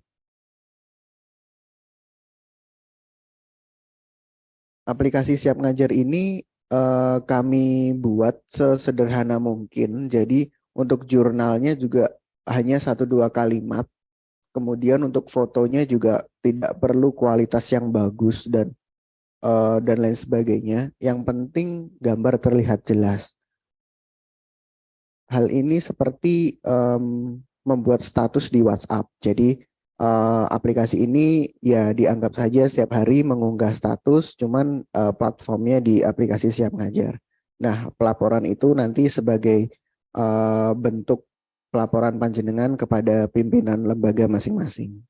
Aplikasi Siap Ngajar ini kami buat sesederhana mungkin. Jadi untuk jurnalnya juga hanya 1-2 kalimat. Kemudian untuk fotonya juga tidak perlu kualitas yang bagus dan lain sebagainya. Yang penting gambar terlihat jelas. Hal ini seperti membuat status di WhatsApp. Jadi aplikasi ini ya dianggap saja setiap hari mengunggah status, cuman platformnya di aplikasi Siap Ngajar. Nah, pelaporan itu nanti sebagai bentuk pelaporan panjenengan kepada pimpinan lembaga masing-masing.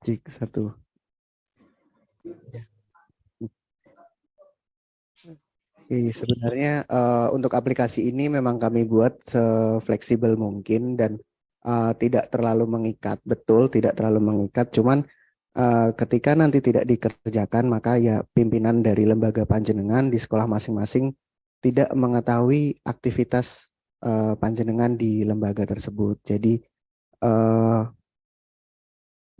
Cik, satu. Sebenarnya untuk aplikasi ini memang kami buat sefleksibel mungkin dan tidak terlalu mengikat, betul tidak terlalu mengikat. Cuman ketika nanti tidak dikerjakan, maka ya pimpinan dari lembaga panjenengan di sekolah masing-masing tidak mengetahui aktivitas panjenengan di lembaga tersebut. Jadi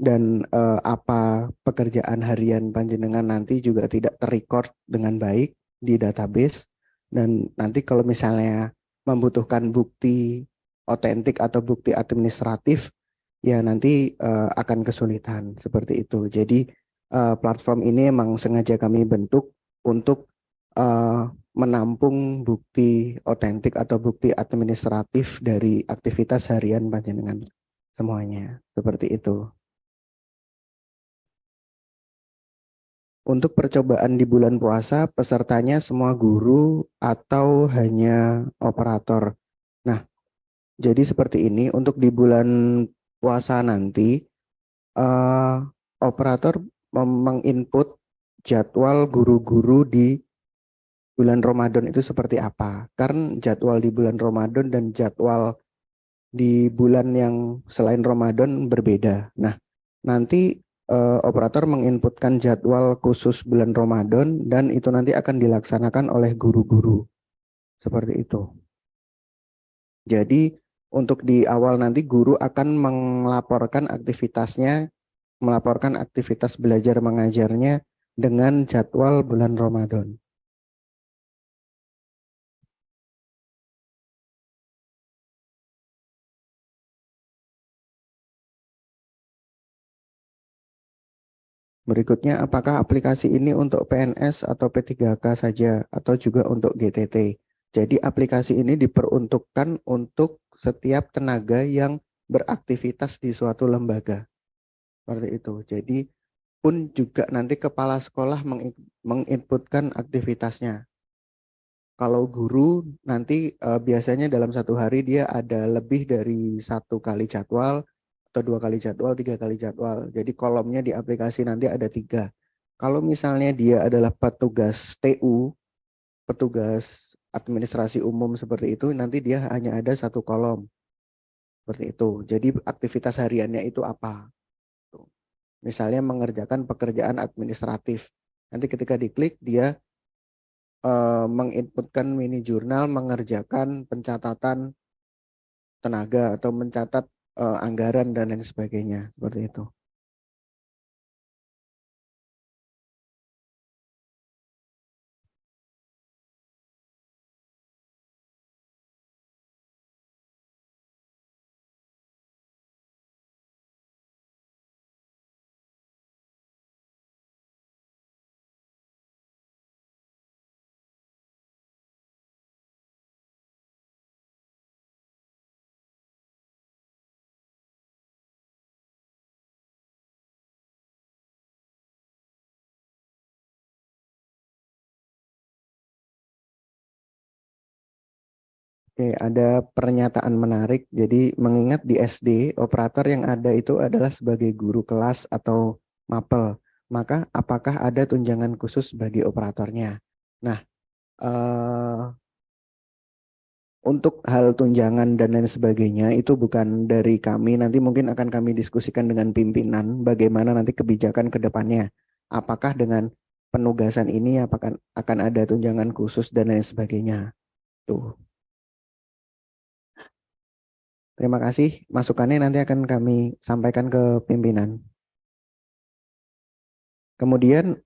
dan apa pekerjaan harian panjenengan nanti juga tidak terrecord dengan baik di database, dan nanti kalau misalnya membutuhkan bukti otentik atau bukti administratif ya nanti akan kesulitan seperti itu. Jadi platform ini emang sengaja kami bentuk untuk menampung bukti otentik atau bukti administratif dari aktivitas harian panjenengan semuanya seperti itu. Untuk percobaan di bulan puasa, pesertanya semua guru atau hanya operator. Nah, jadi seperti ini, untuk di bulan puasa nanti, operator menginput jadwal guru-guru di bulan Ramadan itu seperti apa. Karena jadwal di bulan Ramadan dan jadwal di bulan yang selain Ramadan berbeda. Nah, nanti operator menginputkan jadwal khusus bulan Ramadan dan itu nanti akan dilaksanakan oleh guru-guru. Seperti itu. Jadi untuk di awal nanti guru akan melaporkan aktivitas belajar mengajarnya dengan jadwal bulan Ramadan. Berikutnya, apakah aplikasi ini untuk PNS atau P3K saja atau juga untuk GTT? Jadi aplikasi ini diperuntukkan untuk setiap tenaga yang beraktivitas di suatu lembaga. Seperti itu. Jadi pun juga nanti kepala sekolah menginputkan aktivitasnya. Kalau guru nanti biasanya dalam satu hari dia ada lebih dari satu kali jadwal atau 2 kali jadwal, 3 kali jadwal. Jadi kolomnya di aplikasi nanti ada 3. Kalau misalnya dia adalah petugas TU, petugas administrasi umum seperti itu, nanti dia hanya ada satu kolom. Seperti itu. Jadi aktivitas hariannya itu apa? Misalnya mengerjakan pekerjaan administratif. Nanti ketika diklik dia menginputkan mini jurnal mengerjakan pencatatan tenaga atau mencatat anggaran dan lain sebagainya seperti itu. Oke, ada pernyataan menarik. Jadi mengingat di SD, operator yang ada itu adalah sebagai guru kelas atau mapel. Maka apakah ada tunjangan khusus bagi operatornya? Nah, untuk hal tunjangan dan lain sebagainya itu bukan dari kami. Nanti mungkin akan kami diskusikan dengan pimpinan bagaimana nanti kebijakan ke depannya. Apakah dengan penugasan ini apakah akan ada tunjangan khusus dan lain sebagainya. Tuh. Terima kasih. Masukannya nanti akan kami sampaikan ke pimpinan. Kemudian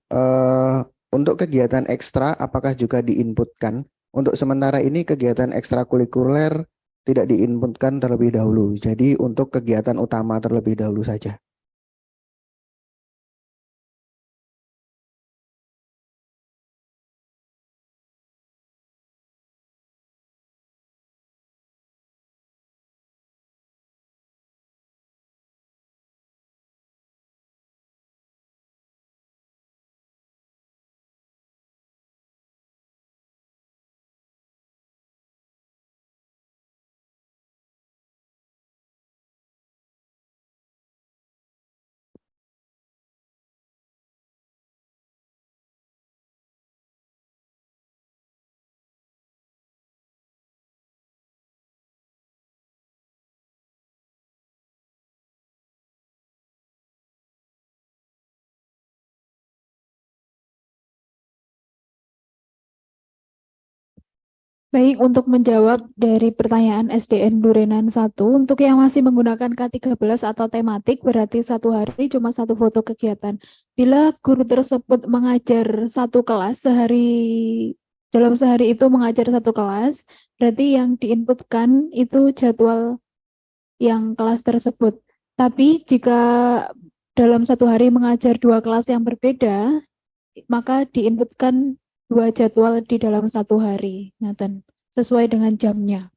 untuk kegiatan ekstra apakah juga diinputkan? Untuk sementara ini kegiatan ekstrakurikuler tidak diinputkan terlebih dahulu. Jadi untuk kegiatan utama terlebih dahulu saja. Baik, untuk menjawab dari pertanyaan SDN Durenan 1, untuk yang masih menggunakan K13 atau tematik, berarti satu hari cuma satu foto kegiatan. Bila guru tersebut mengajar satu kelas dalam sehari itu mengajar satu kelas, berarti yang diinputkan itu jadwal yang kelas tersebut. Tapi jika dalam satu hari mengajar dua kelas yang berbeda, maka diinputkan dua jadwal di dalam satu hari, ngaten, sesuai dengan jamnya.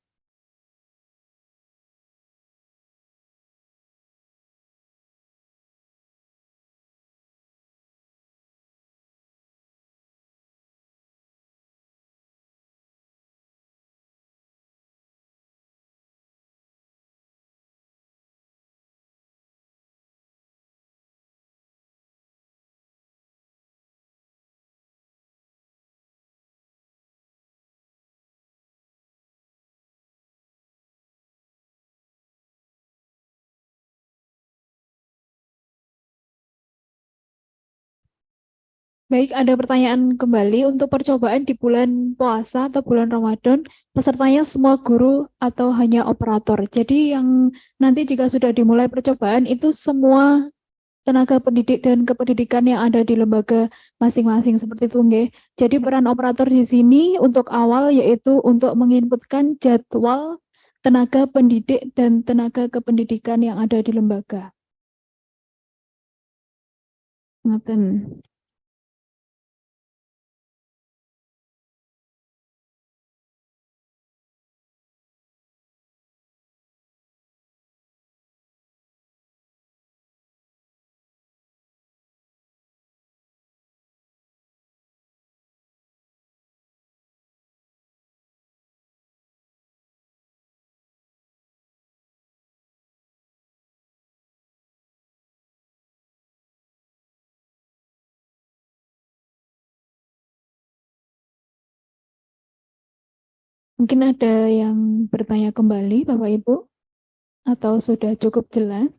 Baik, ada pertanyaan kembali untuk percobaan di bulan puasa atau bulan Ramadan, pesertanya semua guru atau hanya operator. Jadi yang nanti jika sudah dimulai percobaan itu semua tenaga pendidik dan kependidikan yang ada di lembaga masing-masing seperti itu, nggih. Jadi peran operator di sini untuk awal yaitu untuk menginputkan jadwal tenaga pendidik dan tenaga kependidikan yang ada di lembaga. Ngoten. Mungkin ada yang bertanya kembali, Bapak Ibu, atau sudah cukup jelas?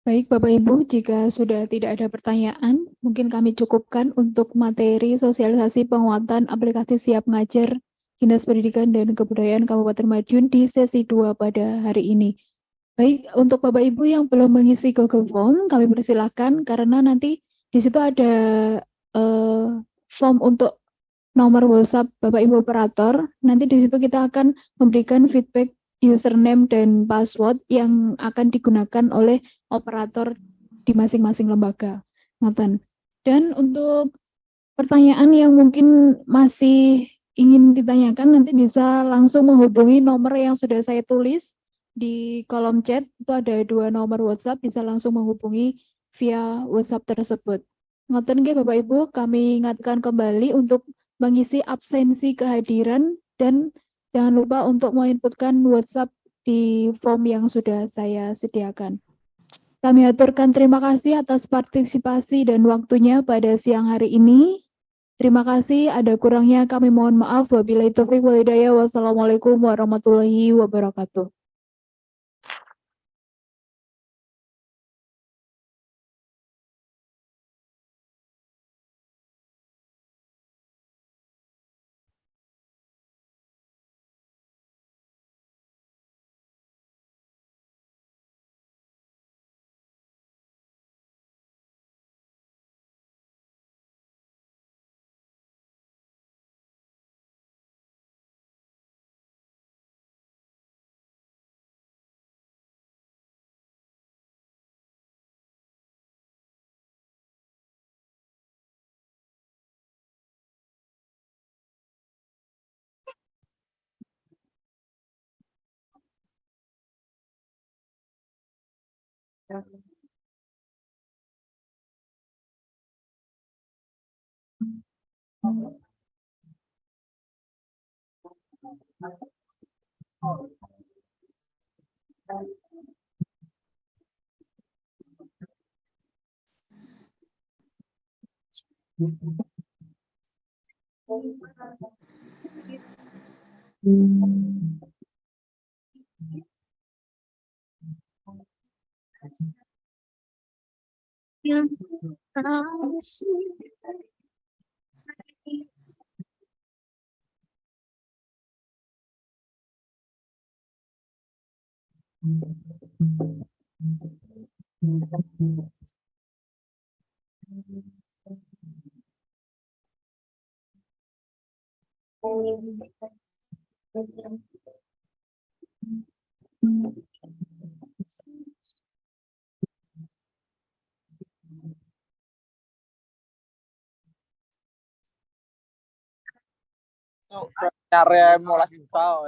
Baik, Bapak Ibu, jika sudah tidak ada pertanyaan, mungkin kami cukupkan untuk materi sosialisasi penguatan aplikasi Siap Ngajar Dinas Pendidikan dan Kebudayaan Kabupaten Madiun di sesi 2 pada hari ini. Baik, untuk Bapak Ibu yang belum mengisi Google Form, kami persilahkan karena nanti di situ ada form untuk nomor WhatsApp Bapak Ibu operator. Nanti di situ kita akan memberikan feedback username dan password yang akan digunakan oleh operator di masing-masing lembaga. Ngoten. Dan untuk pertanyaan yang mungkin masih ingin ditanyakan nanti bisa langsung menghubungi nomor yang sudah saya tulis di kolom chat. Itu ada 2 nomor WhatsApp, bisa langsung menghubungi via WhatsApp tersebut. Ngoten nggih Bapak Ibu, kami ingatkan kembali untuk mengisi absensi kehadiran dan jangan lupa untuk menginputkan WhatsApp di form yang sudah saya sediakan. Kami aturkan terima kasih atas partisipasi dan waktunya pada siang hari ini. Terima kasih, ada kurangnya kami mohon maaf. Wabillahi taufiq wal hidayah. Wassalamualaikum warahmatullahi wabarakatuh. Yang kasih. Carya mulai juta,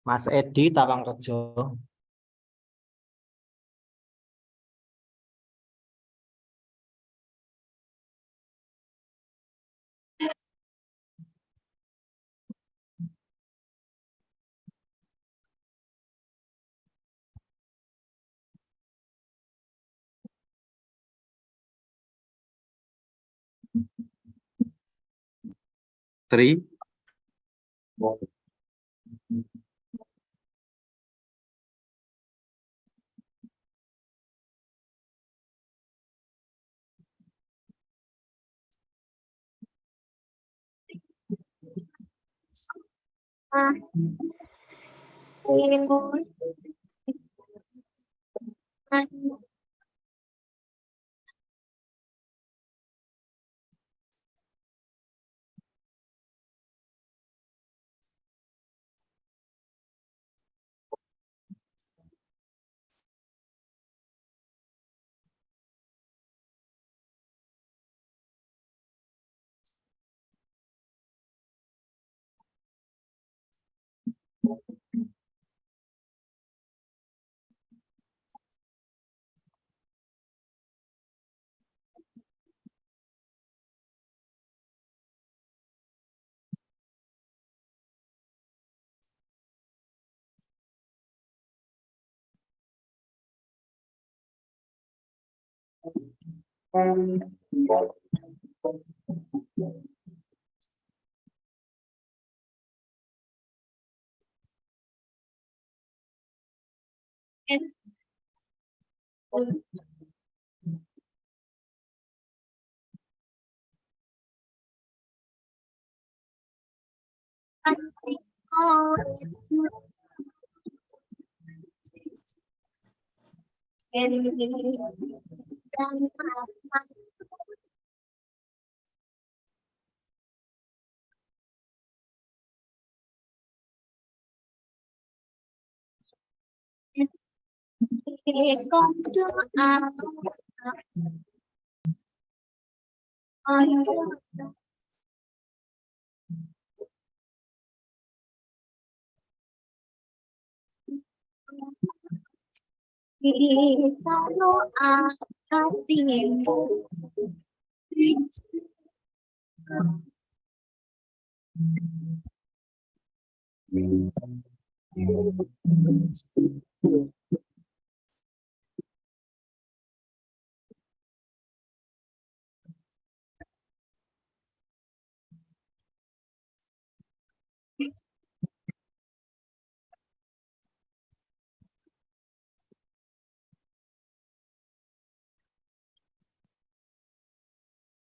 Mas Edi Tawangrejo. Tri.